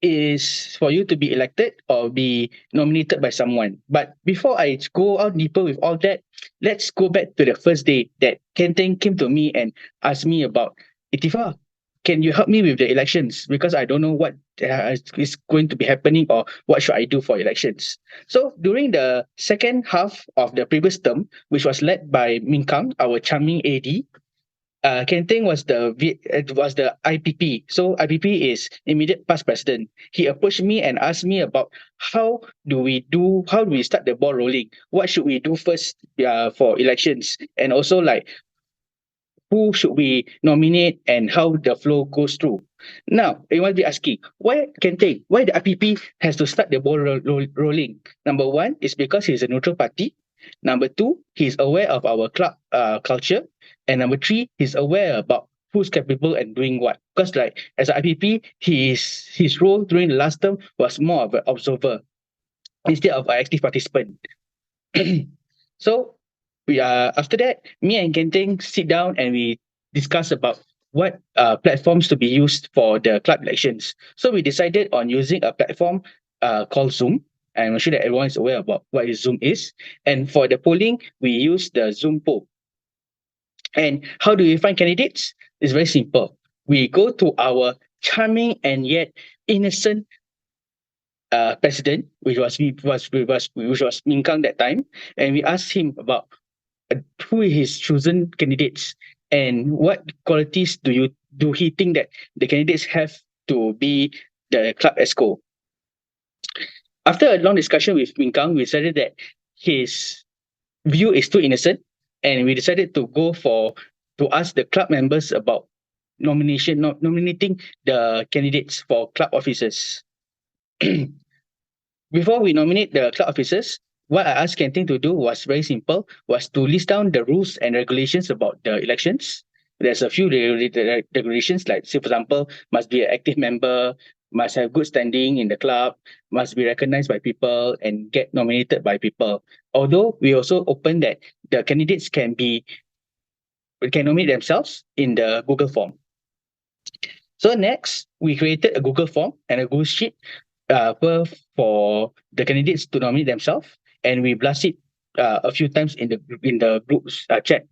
is for you to be elected or be nominated by someone. But before I go out deeper with all that, let's go back to the first day that Kenneth came to me and asked me about Ikhtifar. can you help me with the elections? Because I don't know what is going to be happening or what should I do for elections. So during the second half of the previous term, which was led by Ming Kang, our charming AD, Kenteng was the IPP. So IPP is immediate past president. He approached me and asked me about how do we start the ball rolling? What should we do first for elections? And also like who should we nominate and how the flow goes through. Now, you might be asking, why Kenteng? Why the IPP has to start the ball rolling? Number one is because he's a neutral party. Number two, he's aware of our club culture. And number three, he's aware about who's capable and doing what. Because like as an IPP, his role during the last term was more of an observer instead of an active participant. So after that, me and Kenteng sit down and we discuss about what platforms to be used for the club elections. So we decided on using a platform called Zoom. And I'm sure that everyone is aware about what Zoom is. And for the polling, we use the Zoom poll. And how do we find candidates? It's very simple. We go to our charming and yet innocent president, which was Ming Kang that time, and we asked him about who is his chosen candidates and what qualities do he think that the candidates have to be the club ESCO. After a long discussion with Ming Kang, we decided that his view is too innocent, and we decided to ask the club members about nominating the candidates for club officers. Before we nominate the club officers, what I asked Kenteng to do was very simple, was to list down the rules and regulations about the elections. There's a few regulations, like say for example, must be an active member, must have good standing in the club, must be recognized by people and get nominated by people. Although we also open that the candidates can nominate themselves in the Google form. So next, we created a Google form and a Google sheet for the candidates to nominate themselves, and we blast it a few times in the group's chat.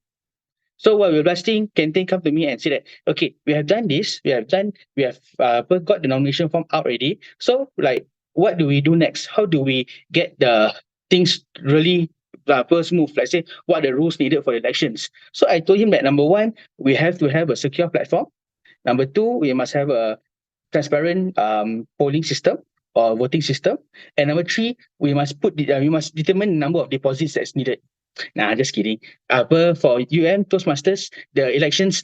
So while we're blasting, Kenteng come to me and say that, okay, we have done this, we have got the nomination form out already. So like, what do we do next? How do we get the things really smooth? Let's say, what are the rules needed for elections? So I told him that number one, we have to have a secure platform. Number two, we must have a transparent polling system or voting system. And number three, we must determine the number of deposits that's needed. Nah, just kidding. For Toastmasters, the elections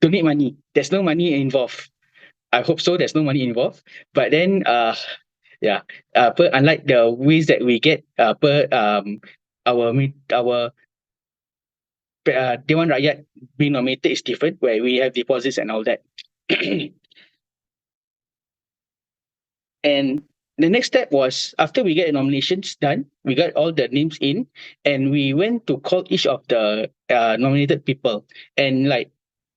don't need money. There's no money involved. I hope so. There's no money involved. But then, unlike the ways that we get our Dewan Rakyat being nominated is different, where we have deposits and all that. And the next step was, after we get the nominations done, we got all the names in, and we went to call each of the nominated people. And like,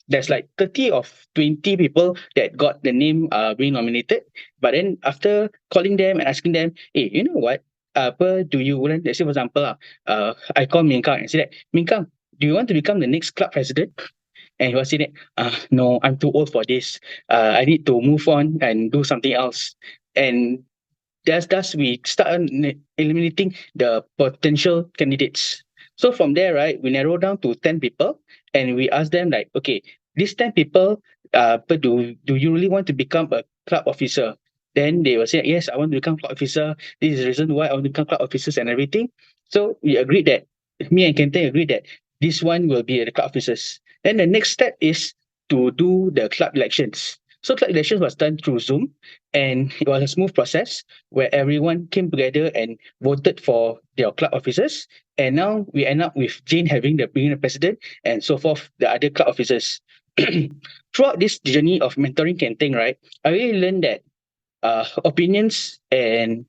there's like 30 or 20 people that got the name being nominated. But then after calling them and asking them, hey, you know what? Do you want, let's say for example, I call Ming Kang and say that, Ming Kang, do you want to become the next club president? And he was saying that, no, I'm too old for this. I need to move on and do something else. And thus we start eliminating the potential candidates. So from there, right, we narrow down to 10 people, and we ask them like, okay, these 10 people, but do you really want to become a club officer? Then they will say, yes, I want to become club officer. This is the reason why I want to become club officers and everything. So we agreed that, me and Kenteng agreed that this one will be the club officers. Then the next step is to do the club elections. So club elections was done through Zoom, and it was a smooth process where everyone came together and voted for their club officers. And now we end up with Jane being the president, and so forth, the other club officers. Throughout this journey of mentoring Kenteng, right, I really learned that opinions and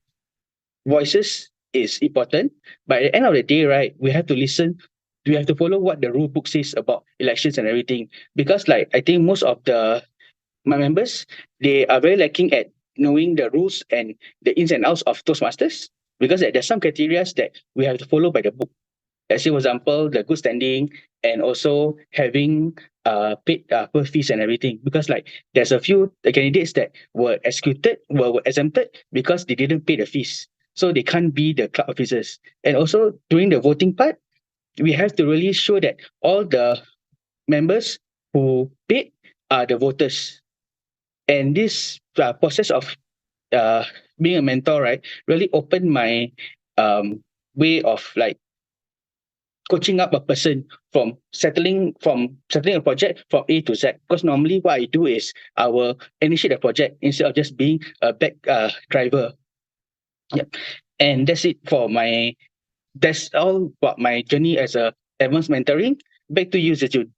voices is important. But at the end of the day, right, we have to listen. We have to follow what the rule book says about elections and everything. Because like, I think most of my members, they are very lacking at knowing the rules and the ins and outs of Toastmasters, because there's some criteria that we have to follow by the book. Let's say, for example, the good standing, and also having paid fees and everything, because like there's a few candidates that were exempted because they didn't pay the fees, so they can't be the club officers. And also during the voting part, we have to really show that all the members who paid are the voters. And this process of being a mentor, right, really opened my way of like coaching up a person from settling a project from A to Z. Because normally what I do is I will initiate a project instead of just being a back driver. Yep. And that's all about my journey as a advanced mentoring. Back to you, Zhi Jun.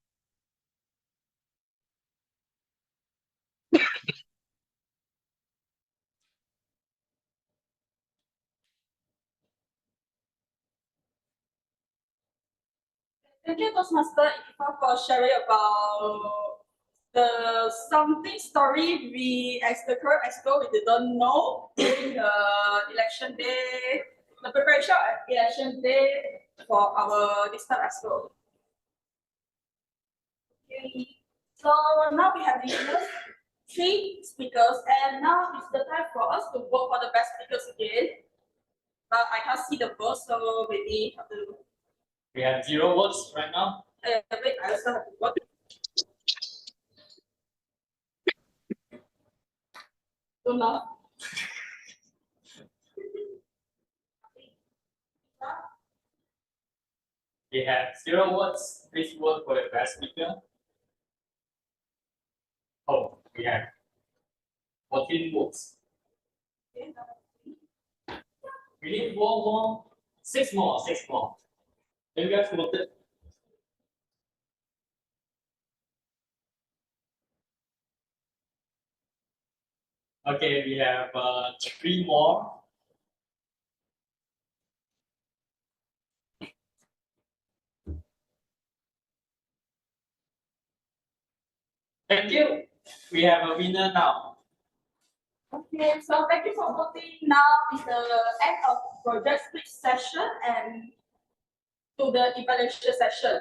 Thank you, Toastmaster Ikhtifar, for sharing about the something story we as the current exco we didn't know during the election day, the preparation of election day for our district exco. Okay. So now we have listeners, 3 speakers, and now it's the time for us to vote for the best speakers again. But I can't see the vote, so maybe have to. We have 0 votes right now. Wait, I also have to vote. Don't know. We have 0 votes. Please vote for the best speaker. Oh, we have 14 votes. We need 4 more, 6 more. Have you guys voted? Okay, we have 3 more. Thank you. We have a winner now. Okay, so thank you for voting. Now is the end of project split session and to the evaluation session.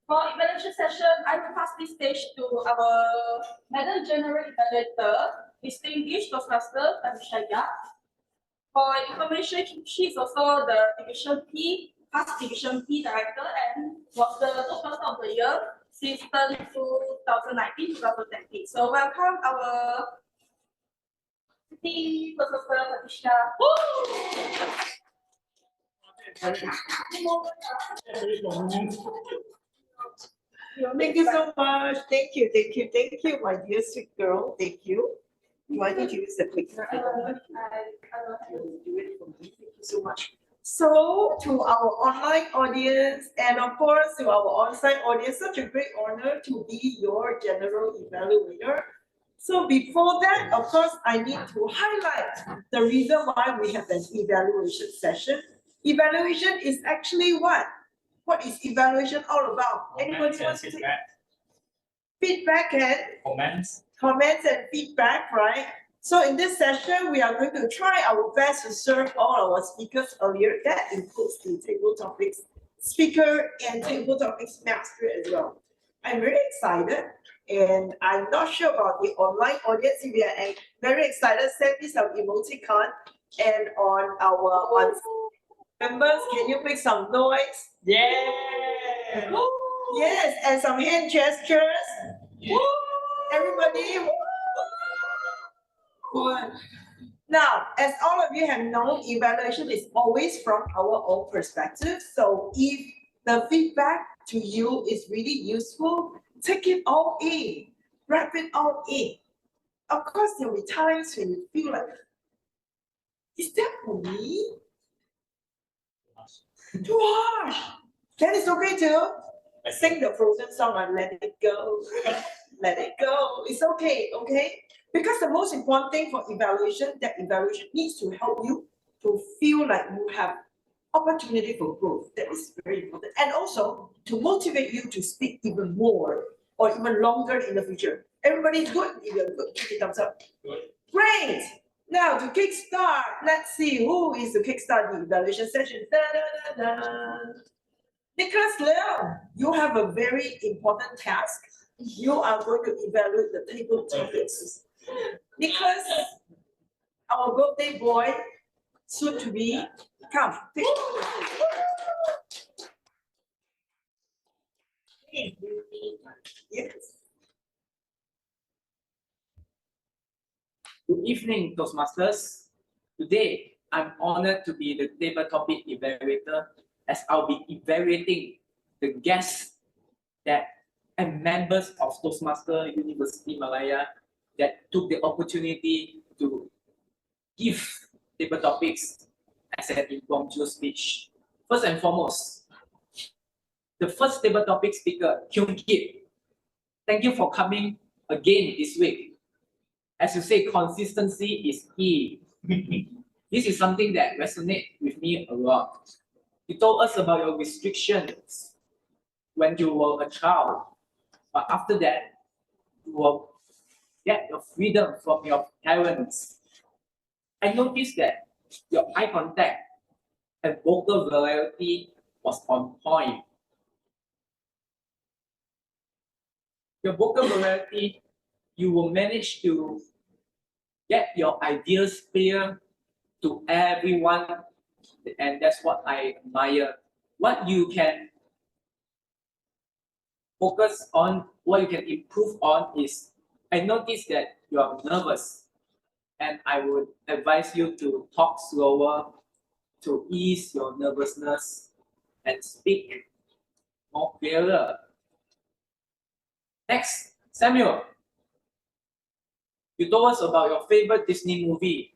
For evaluation session, I will pass this stage to our Madam General Evaluator, Distinguished Toastmaster Patricia Yap. For information, she is also the Division P, past Division P Director, and was the Toastmaster of the Year since 2019-2020. So welcome our team, Toastmaster Patricia. Thank you so much. Thank you, my dear sweet girl. Thank you. Do I need to use the clicker? I don't know. Do it for me. Thank you so much. So, to our online audience and of course to our on-site audience, such a great honor to be your general evaluator. So before that, of course, I need to highlight the reason why we have an evaluation session. Evaluation is actually what? What is evaluation all about? Anyone wants to take feedback and comments and feedback, right? So in this session, we are going to try our best to serve all our speakers earlier. That includes the table topics speaker and table topics master as well. I'm very excited, and I'm not sure about the online audience. If you are very excited, send me some emoticon. And on our members, can you make some noise? Yeah! Yes, and some hand gestures. Yeah. Everybody. Good. Now, as all of you have known, evaluation is always from our own perspective. So if the feedback to you is really useful, take it all in, wrap it all in. Of course, there will be times when you feel like, is that for me? Too harsh. That is okay too. Sing the Frozen song and let it go. Let it go. It's okay, okay? Because the most important thing for evaluation, that evaluation needs to help you to feel like you have opportunity for growth. That is very important. And also to motivate you to speak even more or even longer in the future. Everybody's good? If you're good, give me thumbs up. Good. Great! Now to kickstart, let's see who is to kickstart the evaluation session. Da, da, da, da. Nicholas Leung, you have a very important task. you are going to evaluate the table topics. Because our birthday boy, soon to be, come, take over the stage. Yes. Good evening, Toastmasters. Today, I'm honored to be the table topic evaluator as I'll be evaluating the guests and members of Toastmaster University Malaya that took the opportunity to give table topics as an impromptu speech. First and foremost, the first table topic speaker, Koon. Thank you for coming again this week. As you say, consistency is key. This is something that resonates with me a lot. You told us about your restrictions when you were a child, but after that, you will get your freedom from your parents. I noticed that your eye contact and vocal variety was on point. Your vocal variety, you will manage to get your ideas clear to everyone, and that's what I admire. What you can focus on, what you can improve on is, I noticed that you are nervous, and I would advise you to talk slower to ease your nervousness and speak more clearer. Next, Samuel. You told us about your favorite Disney movie.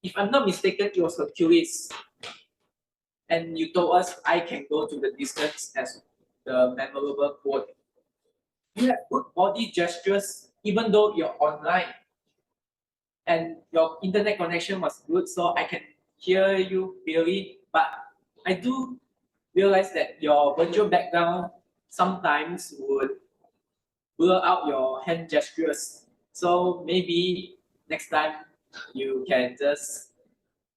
If I'm not mistaken, it was Hercules. And you told us I can go to the distance as the memorable quote. You have good body gestures even though you're online. And your internet connection was good, so I can hear you clearly. But I do realize that your virtual background sometimes would blur out your hand gestures. So maybe next time you can just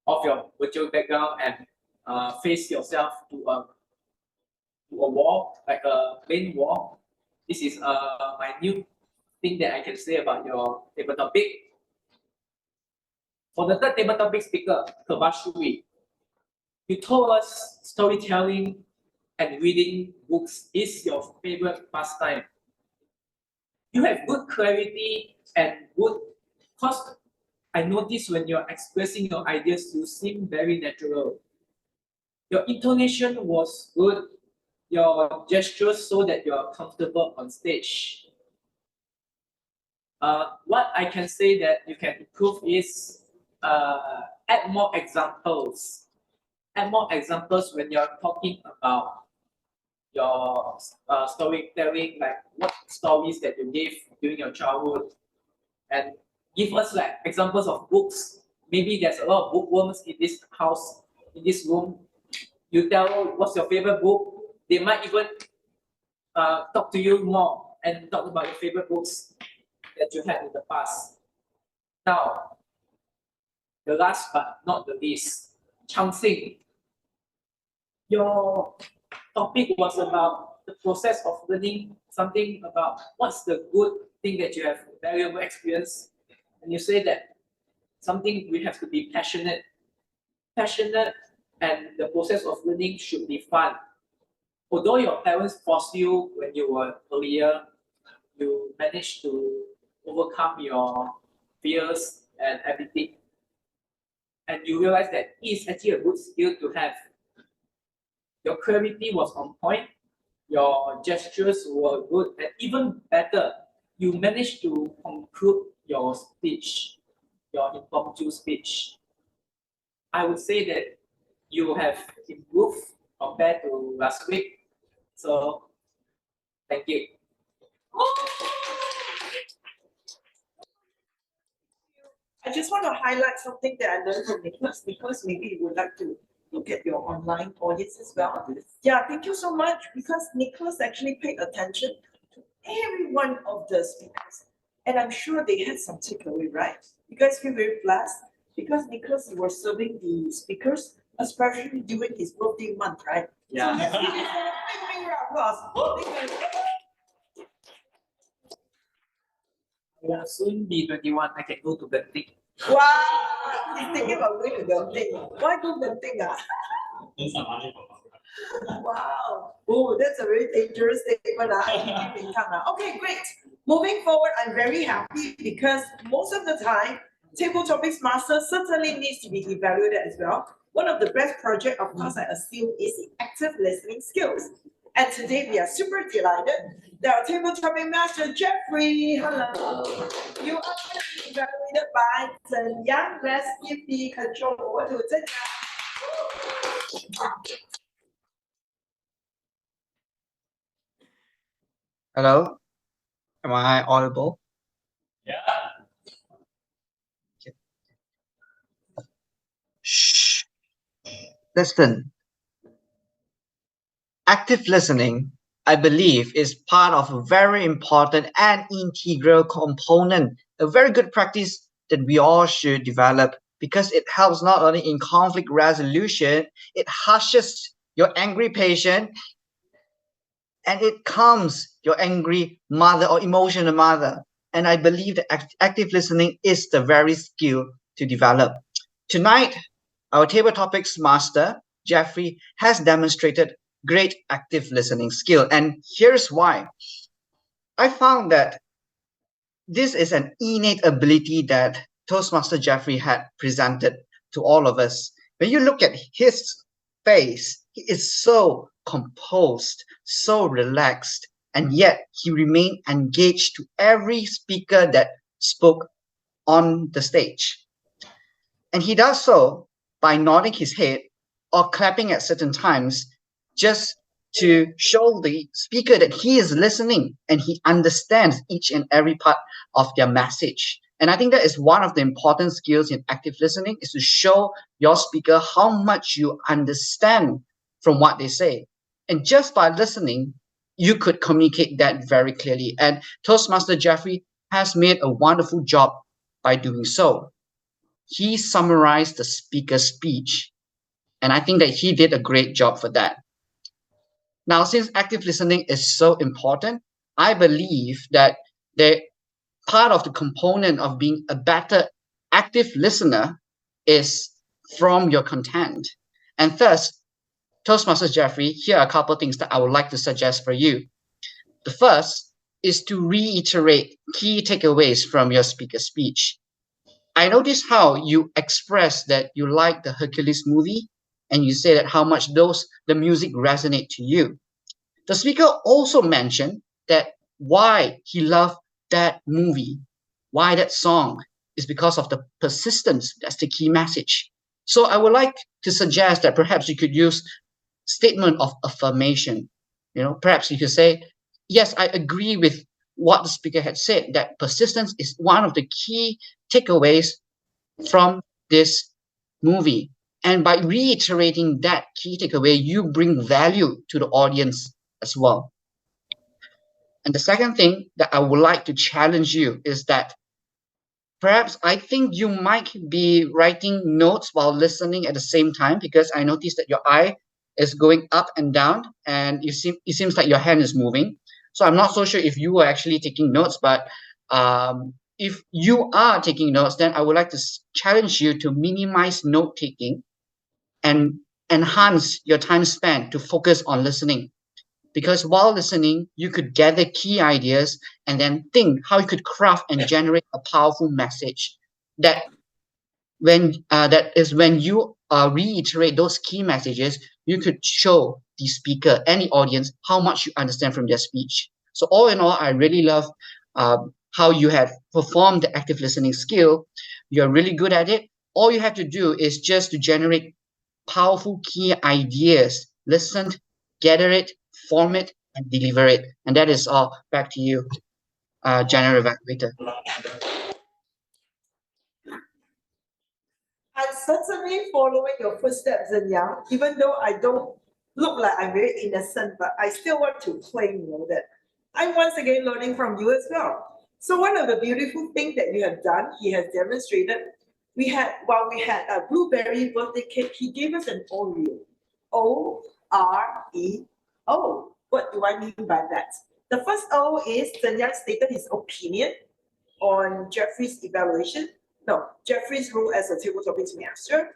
off your virtual background and face yourself to a wall, like a plain wall. This is my new thing that I can say about your table topic. For the third table topic speaker, Kabashuri, you told us storytelling and reading books is your favorite pastime. You have good clarity and good, because I notice when you're expressing your ideas, you seem very natural. Your intonation was good. Your gestures so that you're comfortable on stage. What I can say that you can improve is add more examples. Add more examples when you're talking about your storytelling, like what stories that you gave during your childhood, and give us like examples of books. Maybe there's a lot of bookworms in this house, in this room. You tell what's your favorite book. They might even talk to you more and talk about your favorite books that you had in the past. Now, the last but not the least, Chang Sin. Your topic was about the process of learning, something about what's the good thing that you have, valuable experience. And you say that something we have to be passionate. Passionate, and the process of learning should be fun. Although your parents forced you when you were earlier, you managed to overcome your fears and everything. And you realize that it's actually a good skill to have. Your clarity was on point, your gestures were good, and even better, you managed to conclude your speech, your impromptu speech. I would say that you have improved compared to last week. So, thank you. I just want to highlight something that I learned from Nicholas, because maybe you would like to look at your online audience as well. Yeah, thank you so much, because Nicholas actually paid attention to every one of the speakers. And I'm sure they had some takeaway, right? You guys feel very blessed because Nicholas was serving the speakers, especially during his birthday month, right? Yeah. So let's give it a big round of applause. will soon be 21. I can go to Genting. Wow, he's thinking about going to Genting. Why go Genting? Wow. Oh, that's a very dangerous statement. Ming Kang. Okay, great. Moving forward, I'm very happy because most of the time, Table Topics Master certainly needs to be evaluated as well. One of the best projects, of course, I assume, is the active listening skills. And today we are super delighted that our Table Topic Master, Jefri, hello. You are going to be evaluated by Zheng Yang. Let's give the control over to Zheng Yang. Hello, am I audible? Yeah. Shh. Listen. Active listening, I believe, is part of a very important and integral component, a very good practice that we all should develop because it helps not only in conflict resolution, it hushes your angry patient and it calms your angry mother or emotional mother. And I believe that active listening is the very skill to develop. Tonight, our table topics master, Jefri, has demonstrated great active listening skill. And here's why. I found that this is an innate ability that Toastmaster Jefri had presented to all of us. When you look at his face, he is so composed, so relaxed, and yet he remained engaged to every speaker that spoke on the stage. And he does so by nodding his head or clapping at certain times just to show the speaker that he is listening and he understands each and every part of their message. And I think that is one of the important skills in active listening is to show your speaker how much you understand from what they say. And just by listening, you could communicate that very clearly. And Toastmaster Jefri has made a wonderful job by doing so. He summarized the speaker's speech, and I think that he did a great job for that. Now, since active listening is so important, I believe that the part of the component of being a better active listener is from your content. And thus, Toastmasters Jefri, here are a couple of things that I would like to suggest for you. The first is to reiterate key takeaways from your speaker's speech. I noticed how you expressed that you like the Hercules movie and you say that how much the music resonate to you. The speaker also mentioned that why he loved that movie, why that song is because of the persistence. That's the key message. So I would like to suggest that perhaps you could use statement of affirmation. Perhaps you could say, yes, I agree with what the speaker had said, that persistence is one of the key takeaways from this movie. And by reiterating that key takeaway, you bring value to the audience as well. And the second thing that I would like to challenge you is that perhaps I think you might be writing notes while listening at the same time, because I noticed that your eye is going up and down and it seems like your hand is moving. So I'm not so sure if you were actually taking notes, but if you are taking notes, then I would like to challenge you to minimize note taking and enhance your time span to focus on listening. Because while listening, you could gather key ideas and then think how you could craft and generate a powerful message. That is when you reiterate those key messages, you could show the speaker and the audience how much you understand from their speech. So all in all, I really love how you have performed the active listening skill. You're really good at it. All you have to do is just to generate powerful key ideas, listen, gather it, form it, and deliver it. And that is all. Back to you, General Evaluator. I'm certainly following your footsteps, Zhen Yang, even though I don't look like I'm very innocent, but I still want to claim, that I'm once again learning from you as well. So one of the beautiful things that you have done, he has demonstrated, while we had a blueberry birthday cake, he gave us an Oreo. O-R-E-O. What do I mean by that? The first O is Zhen Yang stated his opinion. on Jeffrey's evaluation. No, Jeffrey's role as a table topics master.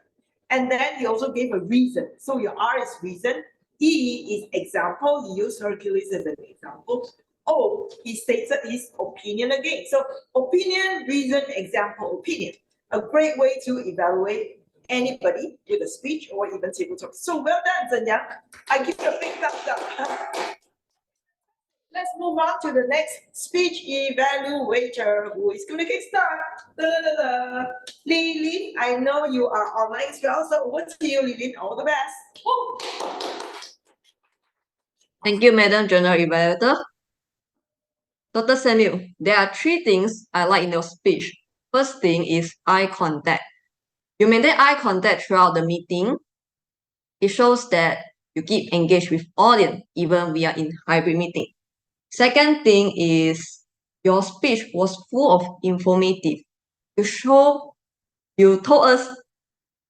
And then he also gave a reason. So your R is reason. E is example. He used Hercules as an example. O, he stated his opinion again. So opinion, reason, example, opinion. A great way to evaluate anybody with a speech or even table topics. So well done, Zheng Yang. I give you a big thumbs up. Let's move on to the next speech evaluator who is going to get started. Lily, I know you are online as well, so over to you, Lily. All the best. Woo. Thank you, Madam General Evaluator. Dr. Samuel, there are three things I like in your speech. First thing is eye contact. You maintain eye contact throughout the meeting. It shows that you keep engaged with audience even we are in hybrid meeting. Second thing is your speech was full of informative. You told us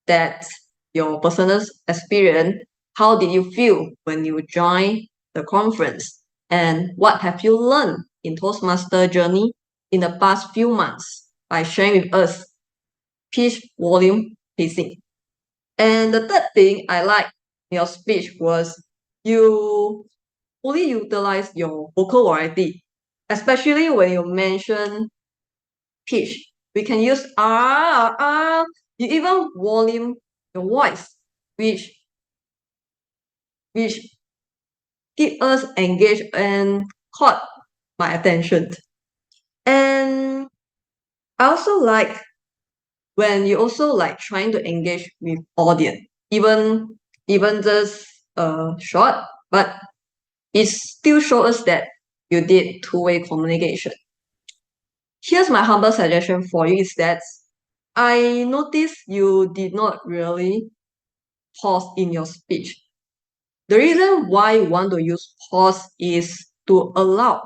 that your personal experience, how did you feel when you joined the conference, and what have you learned in Toastmaster journey in the past few months by sharing with us pitch, volume, pacing. And the third thing I like in your speech was you fully utilize your vocal variety, especially when you mention pitch. We can use you even volume your voice, which keep us engaged and caught my attention. And I also like when you also like trying to engage with audience, even just short, but it still shows us that you did two-way communication. Here's my humble suggestion for you is that I noticed you did not really pause in your speech. The reason why you want to use pause is to allow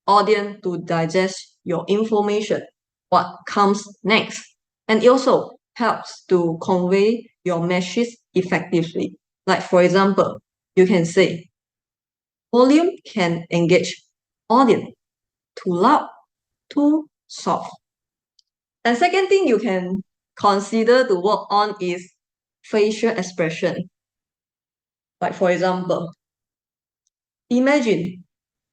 audience to digest your information, what comes next. And it also helps to convey your message effectively. Like for example, you can say, volume can engage audience, too loud, too soft. And second thing you can consider to work on is facial expression. Like for example, imagine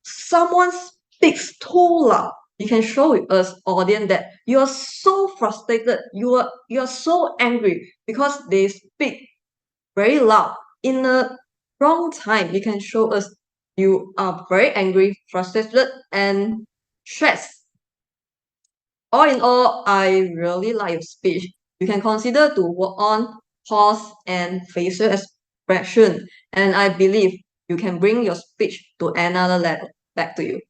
someone speaks too loud. You can show with us audience that you are so frustrated, you are so angry because they speak very loud in the wrong time. You can show us you are very angry, frustrated, and stressed. All in all, I really like your speech. You can consider to work on pause and facial expression, and I believe you can bring your speech to another level. Back to you.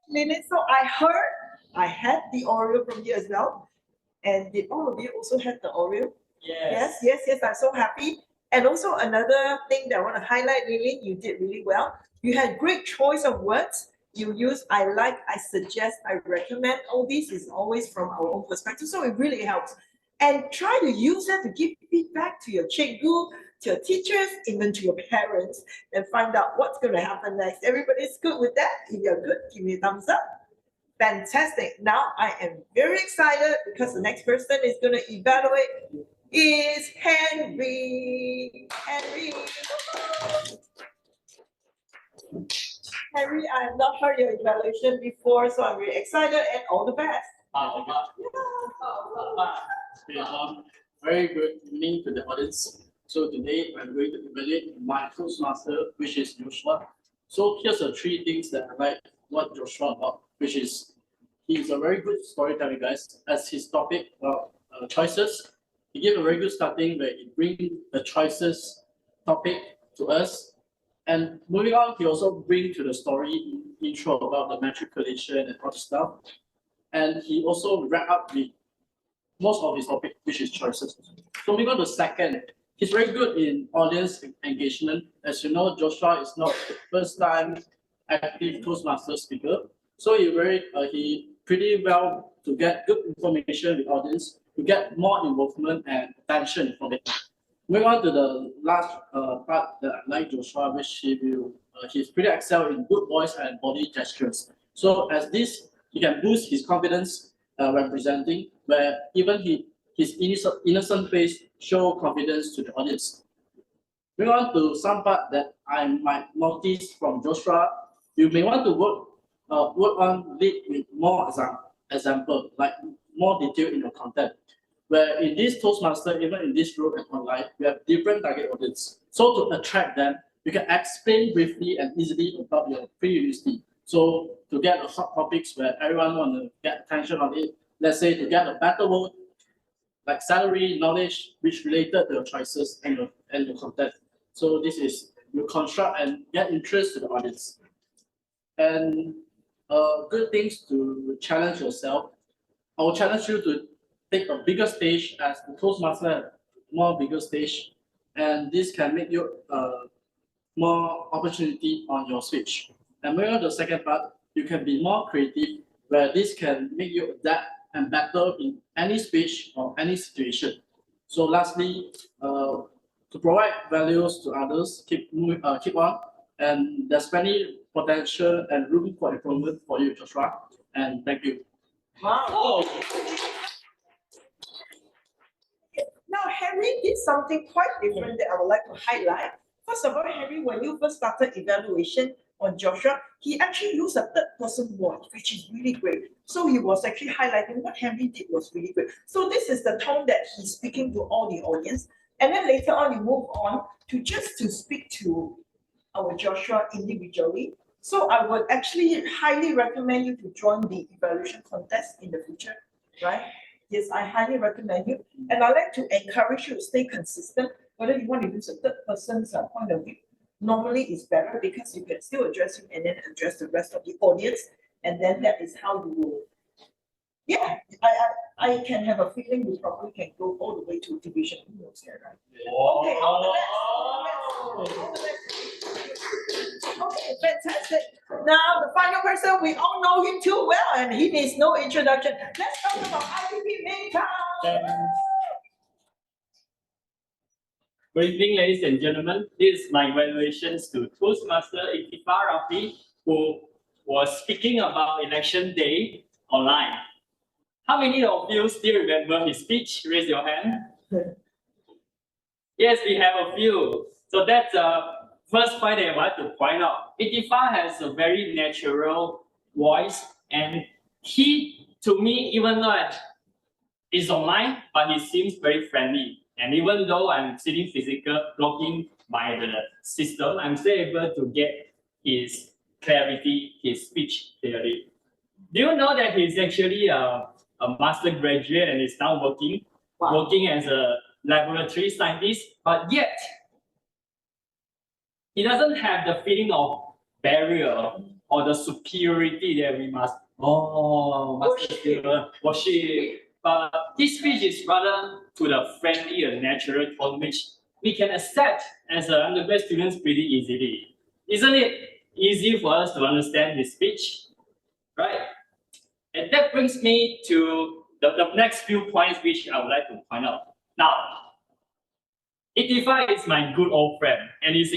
Lily, so I had the Oreo from you as well. And did all of you also have the Oreo? Yes. Yes, I'm so happy. And also another thing that I want to highlight, Lily, you did really well. You had great choice of words. You use I like, I suggest, I recommend. All this is always from our own perspective. So it really helps. And try to use that to give feedback to your cikgu, to your teachers, even to your parents, and find out what's going to happen next. Everybody's good with that? If you're good, give me a thumbs up. Fantastic. Now I am very excited because the next person is going to evaluate is Henry. Henry, I have not heard your evaluation before, so I'm really excited and all the best. Very good evening to the audience. So today I'm going to evaluate my Toastmaster, which is Joshua. So here's the three things that I like what Joshua about, which is he's a very good storyteller, guys. As his topic choices, he gave a very good starting where he brings the choices topic to us. And moving on, he also brings to the story intro about the matriculation and all the stuff. And he also wrap up with most of his topic, which is choices. So moving on to second, he's very good in audience engagement. As you know, Joshua is not the first time active Toastmaster speaker. So he pretty well to get good information with audience, to get more involvement and attention from it. Moving on to the last part that I like Joshua, which he will he's pretty excelled in good voice and body gestures. So as this, he can boost his confidence when presenting, where even his innocent face show confidence to the audience. Moving on to some part that I might notice from Joshua, you may want to work on lead with more example, like more detail in your content. Where in this Toastmaster, even in this room and online, we have different target audience. So to attract them, you can explain briefly and easily about your pre-university. So to get the hot topics where everyone want to get attention on it, let's say to get a better word, like salary, knowledge, which related to your choices and your content. So this is you construct and get interest to the audience. And good things to challenge yourself. I will challenge you to take a bigger stage as the Toastmaster have more bigger stage, and this can make you more opportunity on your speech. And moving on to the second part, you can be more creative, where this can make you adapt and better in any speech or any situation. So lastly, to provide values to others, keep on, and there's plenty potential and room for improvement for you, Joshua. And thank you. Wow. Now, Henry did something quite different that I would like to highlight. First of all, Henry, when you first started evaluation on Joshua, he actually used a third-person voice, which is really great. So he was actually highlighting what Henry did was really great. So this is the tone that he's speaking to all the audience. And then later on, you move on to just to speak to our Joshua individually. So I would actually highly recommend you to join the evaluation contest in the future, right? Yes, I highly recommend you. And I'd like to encourage you to stay consistent, whether you want to use a third person's point of view. Normally it's better because you can still address him and then address the rest of the audience. And then that is how you will. Yeah, I can have a feeling you probably can go all the way to division. Who knows there, right? Okay, all the best. All the best. Okay, fantastic. Now the final person, we all know him too well and he needs no introduction. Let's talk about IPP Ming Kang. Good evening, ladies and gentlemen. This is my evaluations to Toastmaster Ikhtifar Rafi, who was speaking about election day online. How many of you still remember his speech? Raise your hand. Yes, we have a few. So that's the first point that I want to point out. Ikhtifar has a very natural voice, and he, to me, even though it's online, but he seems very friendly. And even though I'm sitting physical, blocking by the system, I'm still able to get his clarity, his speech clearly. Do you know that he's actually a master graduate and is now working as a laboratory scientist, but yet he doesn't have the feeling of barrier or the superiority that we must worship. But his speech is rather to the friendly and natural tone, which we can accept as an undergrad students pretty easily. Isn't it easy for us to understand his speech? Right? And that brings me to the next few points which I would like to point out. Now, Ikhtifar is my good old friend, and he's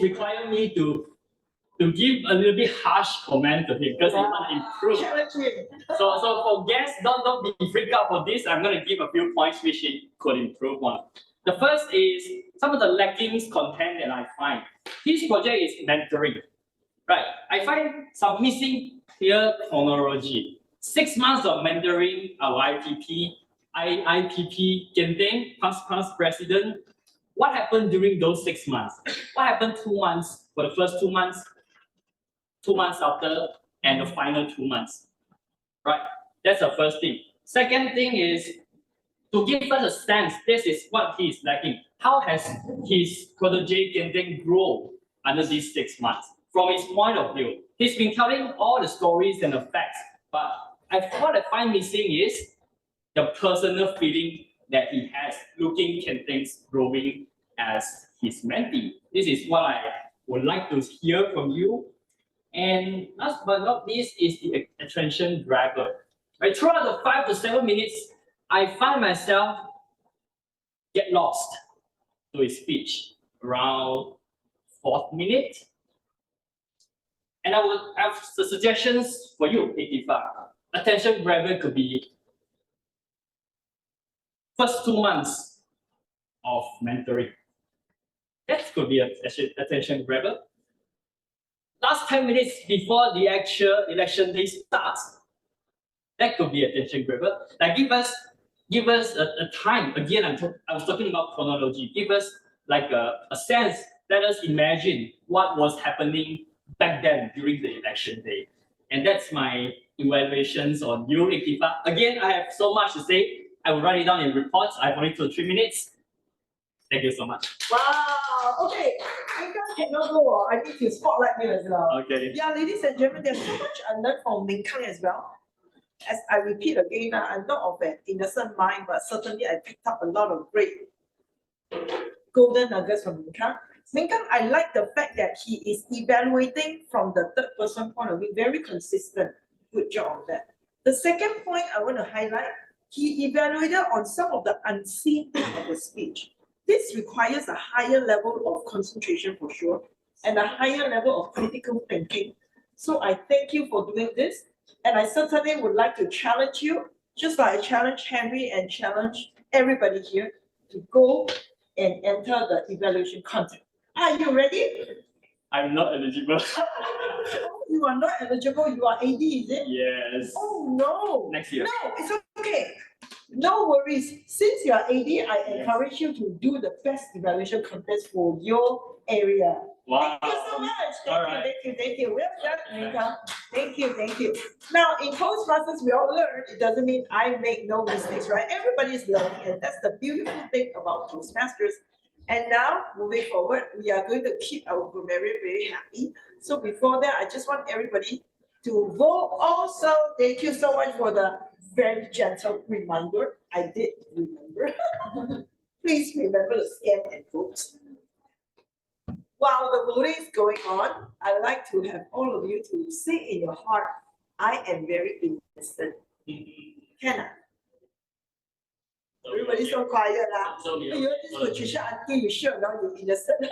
requiring me to give a little bit harsh comment to him because he want to improve. So for guests, don't be freaked out for this. I'm going to give a few points which he could improve on. The first is some of the lackings content that I find. His project is mentoring, right? I find some missing clear chronology. 6 months of mentoring our IPP campaign, past president. What happened during those 6 months? What happened 2 months for the first 2 months? 2 months after, and the final 2 months, right? That's the first thing. Second thing is to give us a sense, this is what he is lacking. How has his protege Kenneth grown under these 6 months? From his point of view, he's been telling all the stories and the facts, but what I find missing is the personal feeling that he has looking Kenneth growing as his mentee. This is what I would like to hear from you. And last but not least is the attention driver. Right, throughout the 5 to 7 minutes, I find myself get lost to his speech around 4th minute. And I will have the suggestions for you, Ikhtifar. Attention grabber could be first 2 months of mentoring. That could be an attention grabber. Last 10 minutes before the actual election day starts, that could be attention grabber. Like give us a time. Again, I was talking about chronology. Give us like a sense. Let us imagine what was happening back then during the election day. And that's my evaluations on you, Ikhtifar. Again, I have so much to say. I will write it down in reports. I have only 2 or 3 minutes. Thank you so much. Wow. Okay. Ming Kang cannot go. I need to spotlight you as well. Okay. Yeah, ladies and gentlemen, there's so much I learned from Ming Kang as well. As I repeat again, I'm not of an innocent mind, but certainly I picked up a lot of great golden nuggets from Ming Kang. Ming Kang, I like the fact that he is evaluating from the third person point of view, very consistent. Good job on that. The second point I want to highlight, he evaluated on some of the unseen part of the speech. This requires a higher level of concentration for sure, and a higher level of critical thinking. So I thank you for doing this, and I certainly would like to challenge you, just like I challenge Henry and challenge everybody here, to go and enter the evaluation content. Are you ready? I'm not eligible. You are not eligible, you are AD, is it? Yes. Oh no. Next year. No, it's okay. No worries. Since you are AD, I encourage you to do the best evaluation contest for your area. Wow. Thank you so much. All Thank you, right. thank you, thank you. Well done, Ming Kang. Thank you, thank you. Now, in Toastmasters, we all learn. It doesn't mean I make no mistakes, right? Everybody's learning, and that's the beautiful thing about Toastmasters. And now, moving forward, we are going to keep our grammarian very happy. So before that, I just want everybody to vote. Also, thank you so much for the very gentle reminder. I did remember. Please remember to scan and vote. While the voting is going on, I'd like to have all of you to say in your heart, I am very innocent. Can I? Everybody's so quiet lah. You this Patricia auntie, you sure now you're innocent?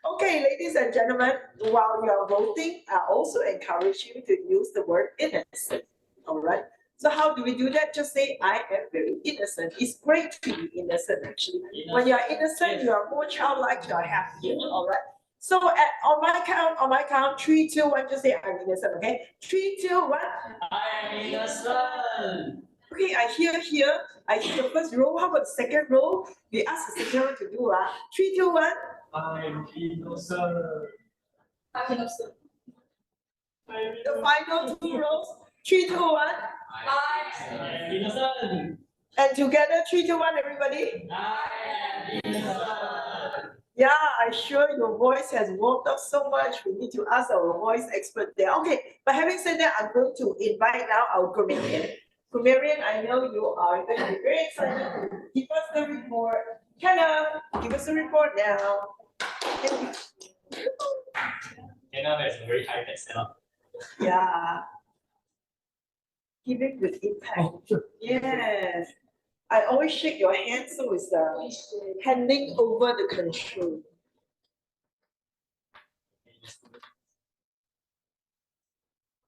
Okay, ladies and gentlemen, while you are voting, I also encourage you to use the word innocent. All right. So how do we do that? Just say, I am very innocent. It's great to be innocent, actually. When you are innocent, you are more childlike, you are happy. All right. So on my count, 3, 2, 1, just say I'm innocent, okay? 3, 2, 1. I'm innocent. Okay, I hear the first row. How about the second row? We ask the second row to do 3, 2, 1. I'm innocent. I'm innocent. The final 2 rows. 3, 2, 1. I'm innocent. And together, 3, 2, 1, everybody. I am innocent. Yeah, I'm sure your voice has warmed up so much. We need to ask our voice expert there. Okay, but having said that, I'm going to invite now our grammarian. Grammarian, I know you are going to be very excited to give us the report. Kenneth, give us the report now. Kenneth is a very high-tech setup. Yeah. Give it with impact. Yes. I always shake your hand, so it's handing over the control.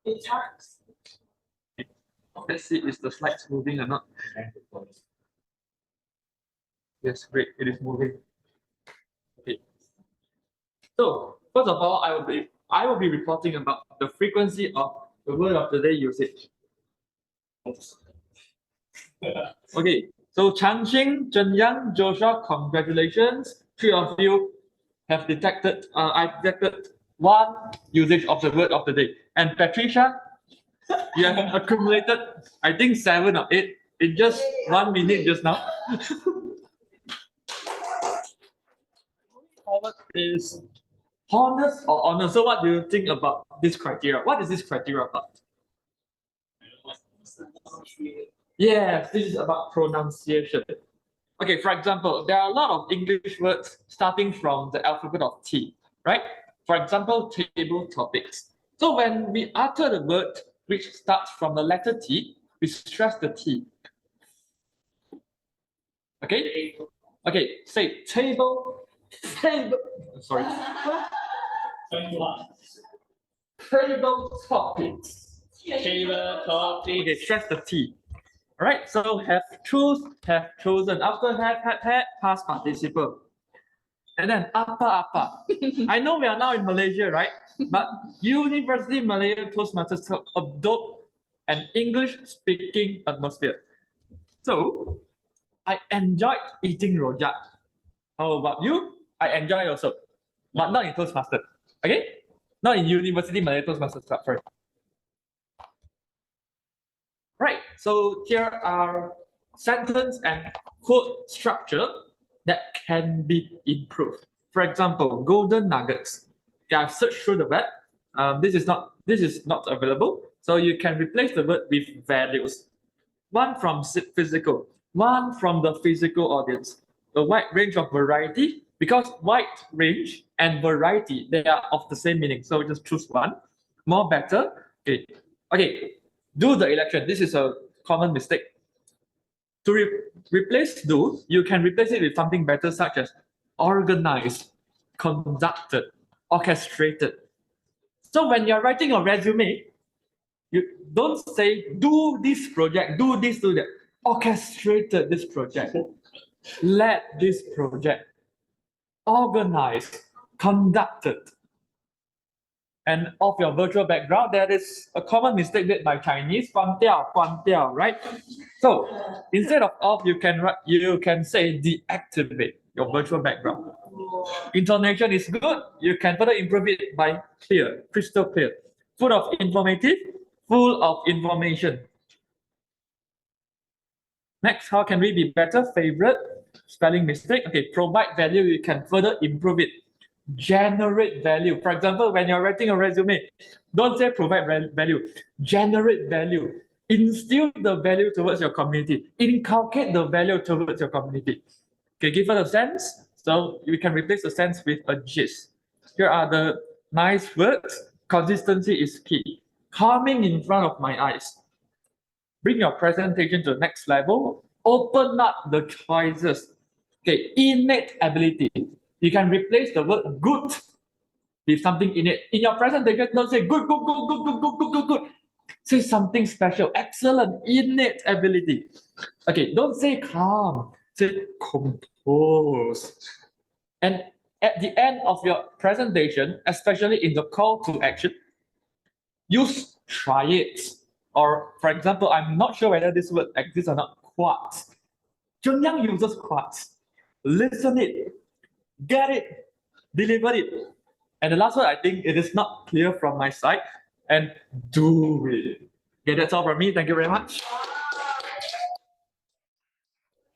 It times. Let's see, is the slides moving or not? Yes, great, it is moving. Okay. So, first of all, I will be reporting about the frequency of the word of the day usage. Okay, so Chang Sin, Zheng Yang, Joshua, congratulations. 3 of you have detected, I detected 1 usage of the word of the day. And Patricia, you have accumulated, I think 7 or 8 in just 1 minute just now. Forward is honest or honest. So what do you think about this criteria? What is this criteria about? Yes, this is about pronunciation. Okay, for example, there are a lot of English words starting from the alphabet of T, right? For example, table topics. So when we utter the word which starts from the letter T, we stress the T. Okay? Okay, say table, table. sorry. 21. Table topics. Table topics. Okay, stress the T. Alright, so have chosen. After had, past participle. And then apa. I know we are now in Malaysia, right? But University Malaya Toastmasters to adopt an English-speaking atmosphere. So, I enjoyed eating rojak. How about you? I enjoy also, but not in Toastmasters. Okay? Not in University Malaya Toastmasters Club, sorry. Right, so here are sentence and quote structure that can be improved. For example, golden nuggets. Okay, I've searched through the web. This is not available. So you can replace the word with values. One from physical, one from the physical audience. A wide range of variety, because wide range and variety, they are of the same meaning. So just choose one. More better. Okay. Do the election. This is a common mistake. To replace do, you can replace it with something better, such as organized, conducted, orchestrated. So when you're writing a resume, you don't say do this project, do this, do that. Orchestrated this project, led this project, organized, conducted. And of your virtual background, that is a common mistake made by Chinese, 关掉, right? So instead of you can say deactivate your virtual background. Intonation is good. You can further improve it by clear, crystal clear, full of information. Next, how can we be better? Favorite, spelling mistake. Okay, provide value, you can further improve it. Generate value. For example, when you're writing a resume, don't say provide value, generate value. Instill the value towards your community. Inculcate the value towards your community. Okay, give it a sense. So you can replace the sense with a gist. Here are the nice words. Consistency is key. Calming in front of my eyes. Bring your presentation to the next level. Open up the choices. Okay, innate ability. You can replace the word good with something innate. In your presentation, don't say good. Say something special, excellent, innate ability. Okay, don't say calm, say compose. And at the end of your presentation, especially in the call to action, use try it. Or for example, I'm not sure whether this word exists or not, quotes. Junyoung uses quotes. Listen it, get it, deliver it. And the last one, I think it is not clear from my side, and do it. Okay, that's all from me. Thank you very much.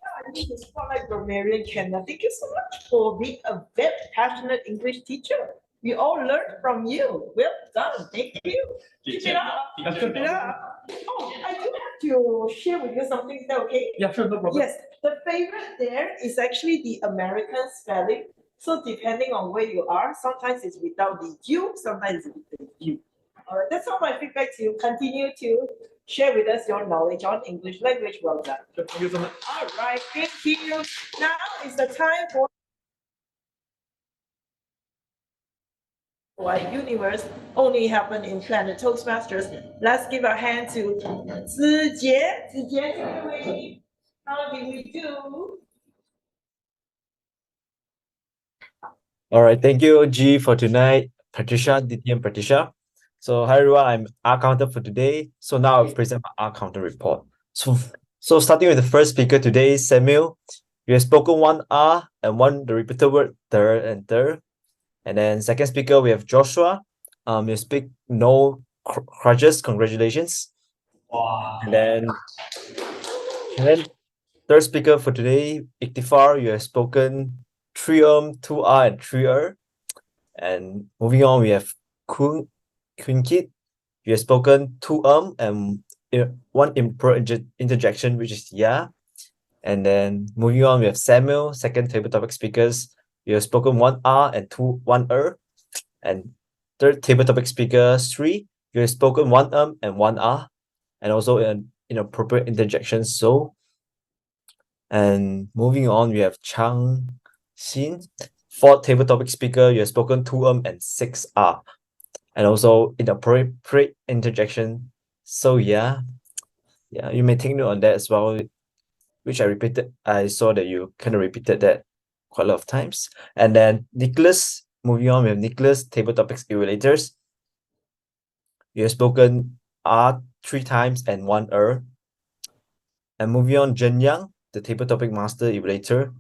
I need to spotlight Grammarian Kenneth. Thank you so much for being a very passionate English teacher. We all learned from you. Well done. Thank you. Keep it up. Keep it up. Oh, I do have to share with you something. Is that okay? Yeah, sure, no problem. Yes, the favorite there is actually the American spelling. So depending on where you are, sometimes it's without the U, sometimes it's with the U. All right, that's all my feedback to you. Continue to share with us your knowledge on English language. Well done. Thank you so much. All right, thank you. Now is the time for our universe only happen in Planet Toastmasters. Let's give a hand to Zhi Jie. Zhi Jie, take it away. How did we do? All right, thank you, G, for tonight. Patricia, TTME Patricia. So hi everyone, I'm R counter for today. So now I'll present my R counter report. So starting with the first speaker today, Samuel. You have spoken one R and one the repeated word third and third. And then second speaker, we have Joshua. You speak no crutches, congratulations. Wow. And then third speaker for today, Ikhtifar, you have spoken 3 2 R and 3 R. And moving on, we have Koon Kit. You have spoken 2 and one interjection, which is yeah. And then moving on, we have Samuel, second table topic speakers. You have spoken 1 R and 1 R. And third table topic speaker, Sree. You have spoken 1 and 1 R. And also an inappropriate interjection. And moving on, we have Chang Sin, For table topic speaker, you have spoken 2 and 6 and also inappropriate interjection. So yeah, you may take note on that as well, which I repeated. I saw that you kind of repeated that quite a lot of times. And then Nicholas, moving on with Nicholas, table topics evaluators. You have spoken 3 times and 1 And moving on, Zheng Yang, the table topic master evaluator,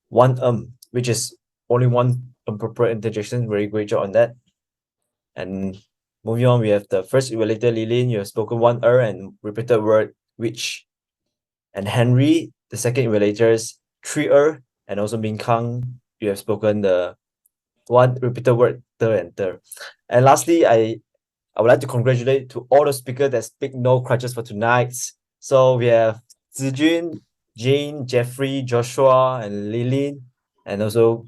1 which is only 1 improper interjection. Very great job on that. And moving on, we have the first evaluator, Lilin. You have spoken 1 and repeated word which. And Henry, the second evaluator, is 3 and also Ming Kang, you have spoken the 1 repeated word and third. And lastly, I would like to congratulate to all the speakers that speak no crutches for tonight. So we have Zhi Jun, Jane, Jeffrey, Joshua, and Lilin, and also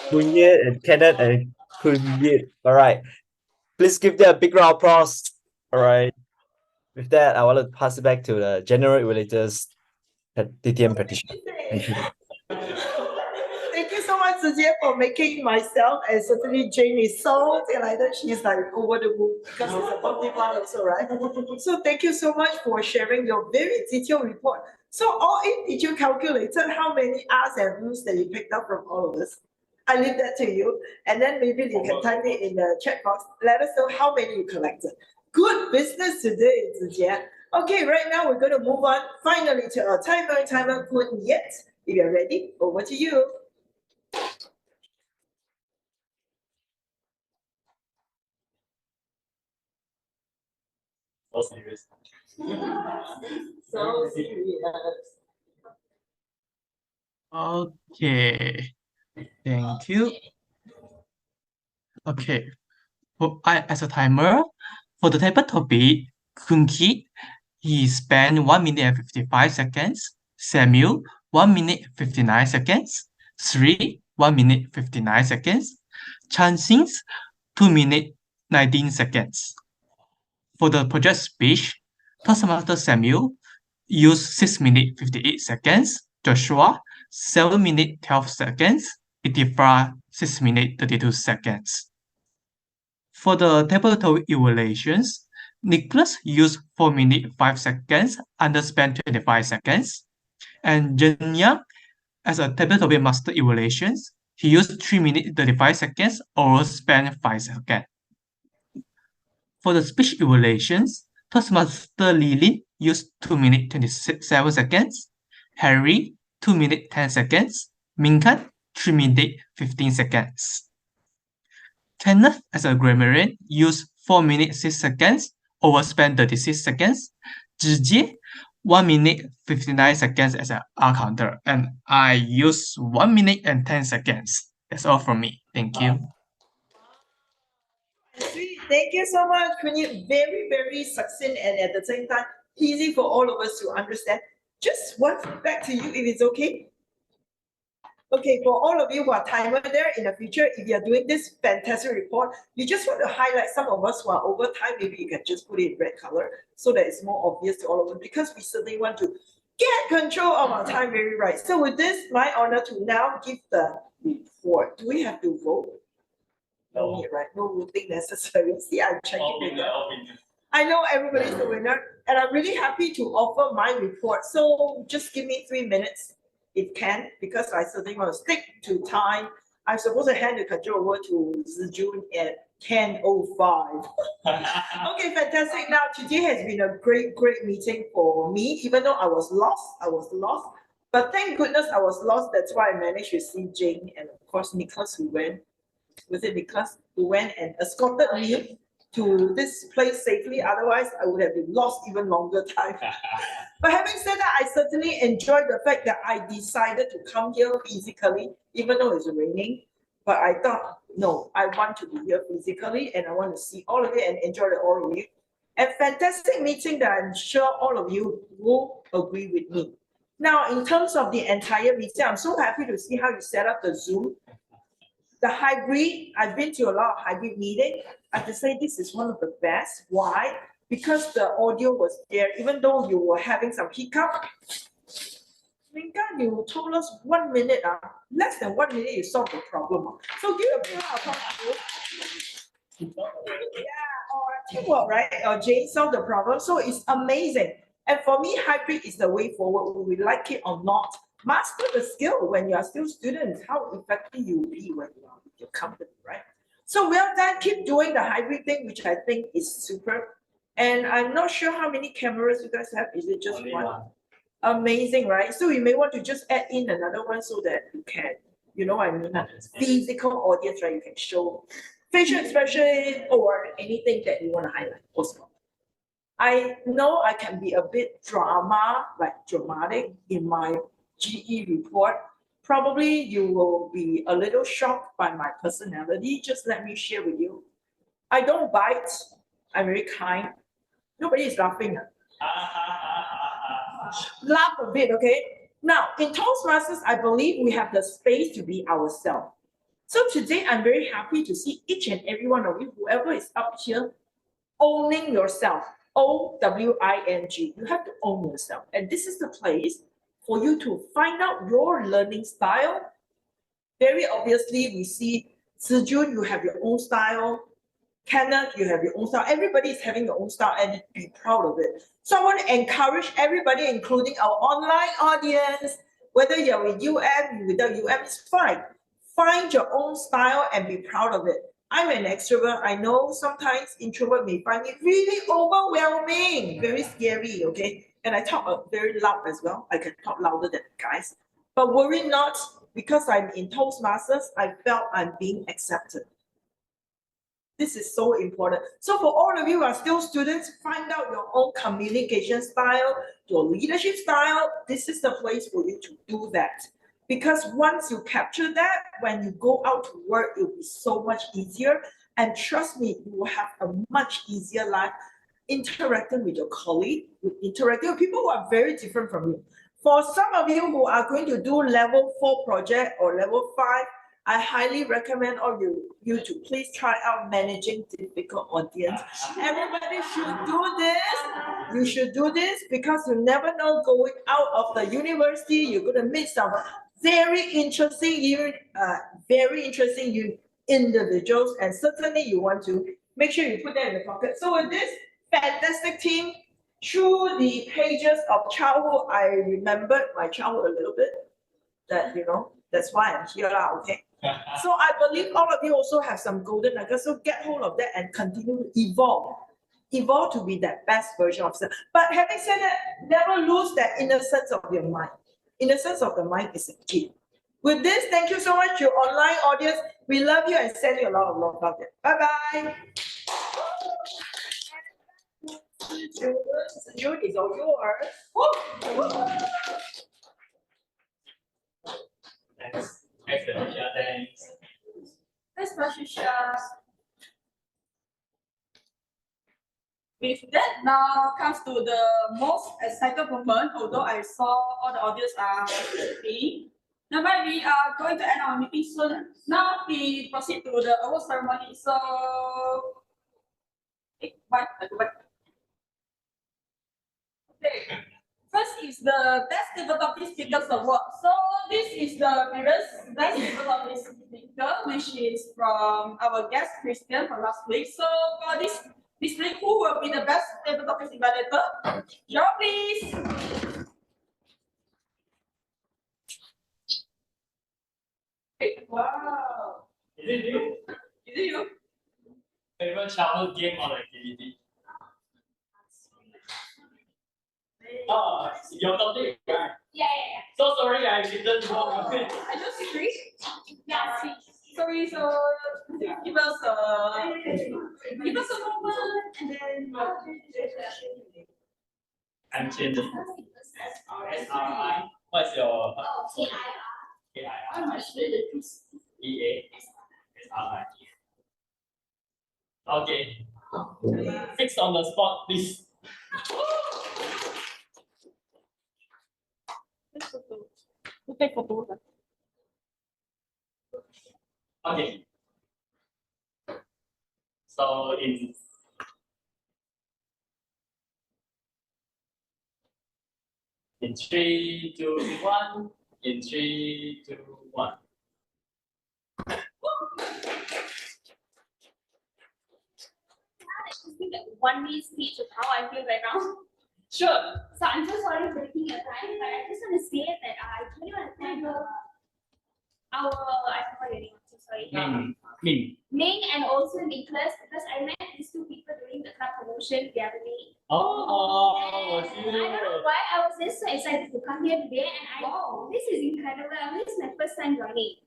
Koon and Kenneth and Koon. All right. Please give them a big round of applause. All right. With that, I want to pass it back to the general evaluators at TTM Patricia. Thank you. Thank you so much, Zhi Jie, for making myself and certainly Jamie so delighted. She's like over the moon because it's a birthday month also, right? So thank you so much for sharing your very detailed report. So all in, did you calculate how many R's and U's that you picked up from all of us? I leave that to you. And then maybe you can type it in the chat box. Let us know how many you collected. Good business today, Zhi Jie. Okay, right now we're going to move on finally to our timer Koon Yeat. If you're ready, over to you. So serious. So serious. Okay, thank you. Okay, as a timer, for the table topic, Koon, he spent 1 minute and 55 seconds. Samuel, 1 minute 59 seconds. Sree, 1 minute 59 seconds. Chang Sin, 2 minute 19 seconds. For the project speech, Toastmaster Samuel used 6 minute 58 seconds. Joshua, 7 minute 12 seconds. Ikhtifar, 6 minute 32 seconds. For the table topic evaluations, Nicholas used 4 minute 5 seconds, underspent 25 seconds. And Zheng Yang, as a table topic master evaluations, he used 3 minute 35 seconds, overspent 5 seconds. For the speech evaluations, Toastmaster Lilin used 2 minute 27 seconds, Harry 2 minute 10 seconds, Ming Kang 3 minute 15 seconds. Kenneth, as a grammarian, used 4 minutes 6 seconds, overspent 36 seconds. Zhi Jie, 1 minute 59 seconds as an R counter, and I used 1 minute and 10 seconds. That's all from me. Thank you. Sweet. Thank you so much, Koon. Very, very succinct and at the same time, easy for all of us to understand. Just one feedback to you, if it's okay. Okay, for all of you who are timer there in the future, if you're doing this fantastic report, you just want to highlight some of us who are over time, maybe you can just put it in red color so that it's more obvious to all of us, because we certainly want to get control of our time very right. So with this, my honor to now give the report. Do we have to vote? No need, right? No voting necessary. See, I'm checking it out. I know everybody's the winner, and I'm really happy to offer my report. So just give me 3 minutes. It can, because I certainly want to stick to time. I'm supposed to hand the control over to Zhi Jun at 10:05. Okay, fantastic. Now, today has been a great meeting for me. Even though I was lost. But thank goodness I was lost. That's why I managed to see Jane and of course Nicholas, who went and escorted me to this place safely. Otherwise, I would have been lost even longer time. But having said that, I certainly enjoyed the fact that I decided to come here physically, even though it's raining. But I thought, no, I want to be here physically and I want to see all of you and enjoy all of you. A fantastic meeting that I'm sure all of you will agree with me. Now, in terms of the entire meeting, I'm so happy to see how you set up the Zoom. The hybrid, I've been to a lot of hybrid meetings. I have to say this is one of the best. Why? Because the audio was there, even though you were having some hiccup. Ming Kang, you told us 1 minute, less than 1 minute you solve the problem. So give a big round of applause. Yeah, or teamwork, right? Or Jane solved the problem. So it's amazing. And for me, hybrid is the way forward, whether we like it or not. Master the skill when you are still students, how effective you will be when you are with your company, right? So well done, keep doing the hybrid thing, which I think is super. And I'm not sure how many cameras you guys have. Is it just one? Amazing, right? So you may want to just add in another one so that you can, you know what I mean? Physical audience, right? You can show facial expression or anything that you want to highlight also. I know I can be a bit dramatic in my GE report. Probably you will be a little shocked by my personality. Just let me share with you. I don't bite. I'm very kind. Nobody is laughing. Laugh a bit, okay? Now, in Toastmasters, I believe we have the space to be ourselves. So today, I'm very happy to see each and every one of you, whoever is up here, owning yourself. O-W-I-N-G. You have to own yourself. And this is the place for you to find out your learning style. Very obviously, we see Zhi Jun, you have your own style. Kenneth, you have your own style. Everybody is having their own style and be proud of it. So I want to encourage everybody, including our online audience, whether you're with UM, without UM, it's fine. Find your own style and be proud of it. I'm an extrovert. I know sometimes introvert may find it really overwhelming, very scary, okay? And I talk very loud as well. I can talk louder than guys. But worry not, because I'm in Toastmasters, I felt I'm being accepted. This is so important. So for all of you who are still students, find out your own communication style, your leadership style. This is the place for you to do that. Because once you capture that, when you go out to work, it will be so much easier. And trust me, you will have a much easier life interacting with your colleague, interacting with people who are very different from you. For some of you who are going to do level 4 project or level 5, I highly recommend all you to please try out managing difficult audience. Everybody should do this. You should do this because you never know, going out of the university, you're going to meet some very interesting individuals, and certainly you want to make sure you put that in the pocket. So with this fantastic team, through the pages of childhood, I remembered my childhood a little bit. That, you know, that's why I'm here, okay? So I believe all of you also have some golden nuggets. So get hold of that and continue to evolve. Evolve to be that best version of yourself. But having said that, never lose that innocence of your mind. Innocence of the mind is a key. With this, thank you so much, your online audience. We love you and send you a lot of love out there. Bye-bye. June is all yours. Thanks, Patricia. Thanks. Thanks, Patricia. With that, now comes to the most exciting moment, although I saw all the audience are sleeping. Now, we are going to end our meeting soon. Now we proceed to the award ceremony. So, okay. First is the Best Developing Speakers Award. So this is the previous Best Developing Speaker, which is from our guest Christian from last week. So for this week, who will be the best developing evaluator? Draw, please. Wow. Is it you? Is it you? Favorite childhood game or activity? Oh, your topic, right? Yeah. So sorry, I didn't know. Are you Sree? Yeah, Sree. Sorry, so give us a moment and then. I'm changing. SRI. What's your? KIR. EA. SRI. Okay. Fixed on the spot, please. Take photo. Okay. So In 3, 2, 1. In 3, 2, 1. Just give like 1 minute speech of how I feel right now. Sure. So I'm so sorry for taking your time, but I just want to say that I really want to thank I forgot your name. I'm so sorry. Ming and also Nicholas, because I met these two people during the club promotion the other day. Oh, And I don't know why I was just so excited to come here today, and this is incredible. This is my first time joining.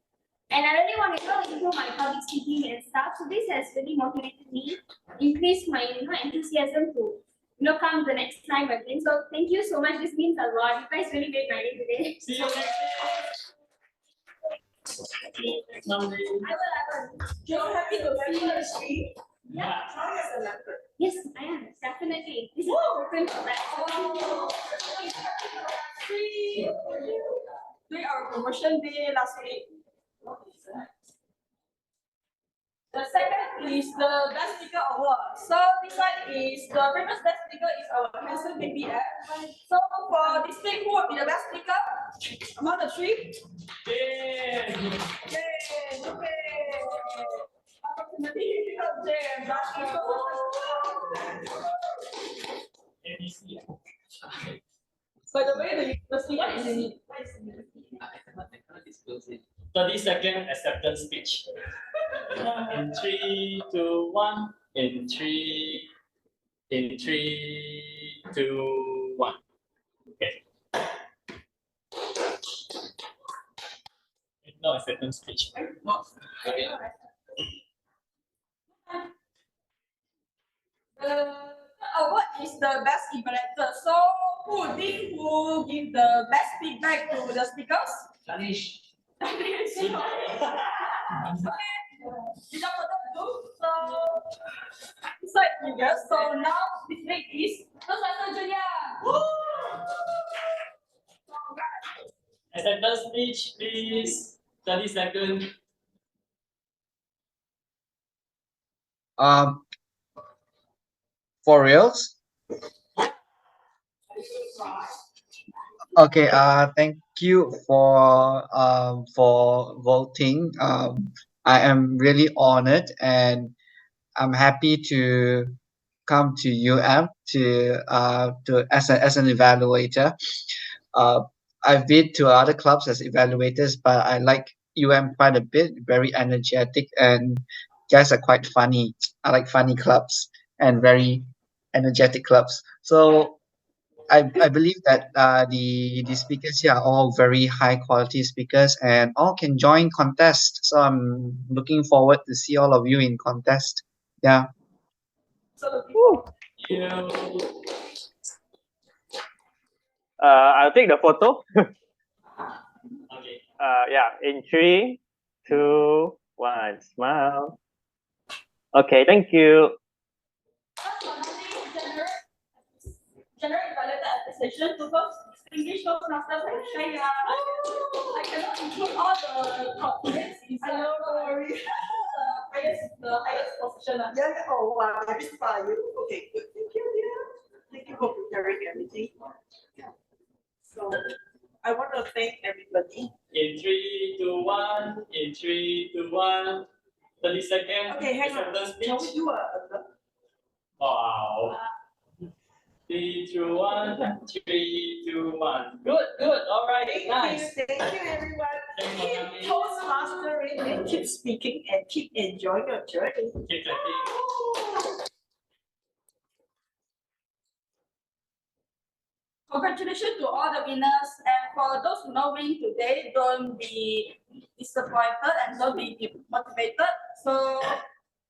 And I really want to improve my public speaking and stuff. So this has really motivated me, increased my enthusiasm to come the next time again. So thank you so much. This means a lot. You guys really made my day today. See you next day. I will. You're happy to see you, Sree? Yeah. As a member. Yes, I am. Definitely. This is open for that. Sree, during our promotion day last week. The second is the Best Speaker Award. So this one is the famous Best Speaker is our handsome baby app. So for this thing, who will be the best speaker among the three? Yay! ABC. By the way, the speaker is in it. I cannot disclose it. 30-second acceptance speech. In 3, 2, 1. In 3, 2, 1. Okay. No acceptance speech. Okay. The award is the best implementer. So who give the best feedback to the speakers? Danish. Without further ado, so inside figures. So now this week is Toastmaster Junior. Acceptance speech, please. 30 seconds. For reals? Okay, thank you for voting. I am really honored, and I'm happy to come to UM to as an evaluator. I've been to other clubs as evaluators, but I like UM quite a bit. Very energetic, and guys are quite funny. I like funny clubs and very energetic clubs. So I believe that the speakers here are all very high quality speakers, and all can join contest. So I'm looking forward to see all of you in contest. Yeah. I'll take the photo. Okay. Yeah, in 3, 2, 1, smile. Okay, thank you. General evaluator appreciation to English Toastmaster Patricia Yap. I cannot include all the components inside. No worry. The highest position. Yeah. Oh wow, I inspire you. Okay, good. Thank you, dear. Thank you for preparing everything. Yeah. So I want to thank everybody. In 3, 2, 1. In 3, 2, 1. 30 seconds. Okay, hang on. Acceptance speech. Shall we do Wow. 3, 2, 1. 3, 2, 1. Good, good. All right. Nice. Thank you, everyone. Thank you. Keep Toastmastering and keep speaking and keep enjoying your journey. Keep clapping. Congratulations to all the winners, and for those who not win today, don't be disappointed and don't be demotivated. So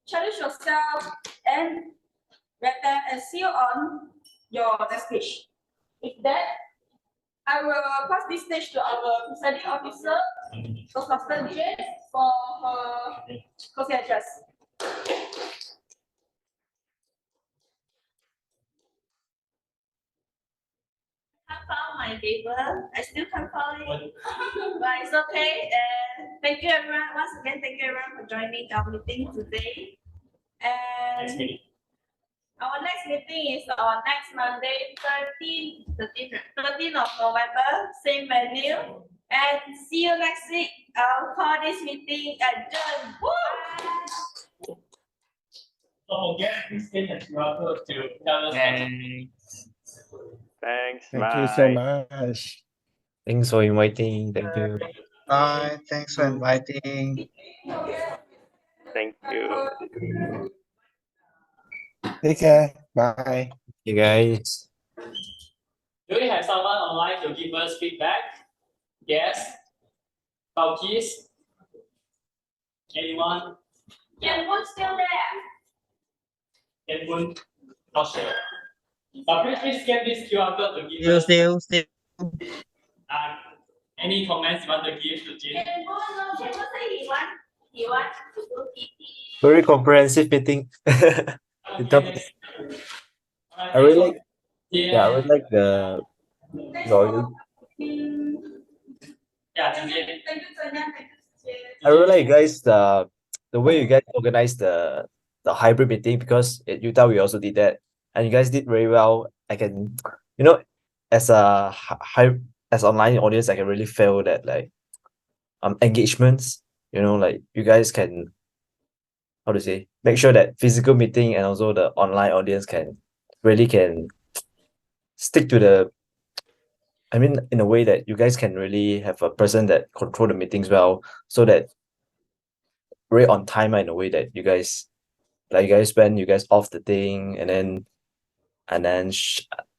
challenge yourself and and see you on your next stage. With that, I will pass this stage to our presiding officer, Toastmaster Jie, for her closing address. Can't found my paper. I still can't find it. But it's okay. And thank you everyone. Once again, thank you everyone for joining our meeting today. And Our next meeting is on next Monday, 13th of November, same venue. And see you next week. I'll call this meeting adjourned. Woo! Don't forget, please send a QR code to tell us. Thanks. Thank bye. you so much. Thanks for inviting. Thank you. Bye. Thanks for inviting. Thank you. Take care. Bye. You guys. Do we have someone online to give us feedback? Yes. Kiss? Anyone? Kenwood's still there. Anyone? Not sure. But please scan this QR code to give us. Still. Any comments you want to give to Jin? Kenwood say he wants to do TT. Very comprehensive meeting. I really like, I really like the lawyer. Yeah, Jin Jie. I really like you guys the way you guys organize the hybrid meeting, because at Utah we also did that and you guys did very well. I can, as a as online audience, I can really feel that like engagements, like you guys can, how to say, make sure that physical meeting and also the online audience can stick to the, I mean, in a way that you guys can really have a person that control the meetings well, so that very on time in a way that you guys off the thing and then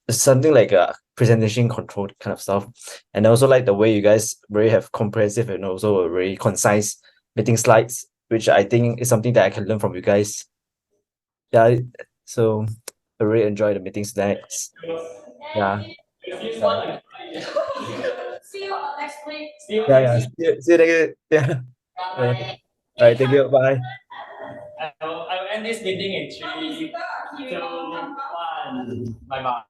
something like a presentation control kind of stuff. And I also like the way you guys very have comprehensive and also a very concise meeting slides, which I think is something that I can learn from you guys. Yeah, so I really enjoy the meeting slides. Yeah. See you next week. Yeah. See you next. Yeah. All right. Thank you. Bye. I will end this meeting in 3, 2, 1. Bye bye.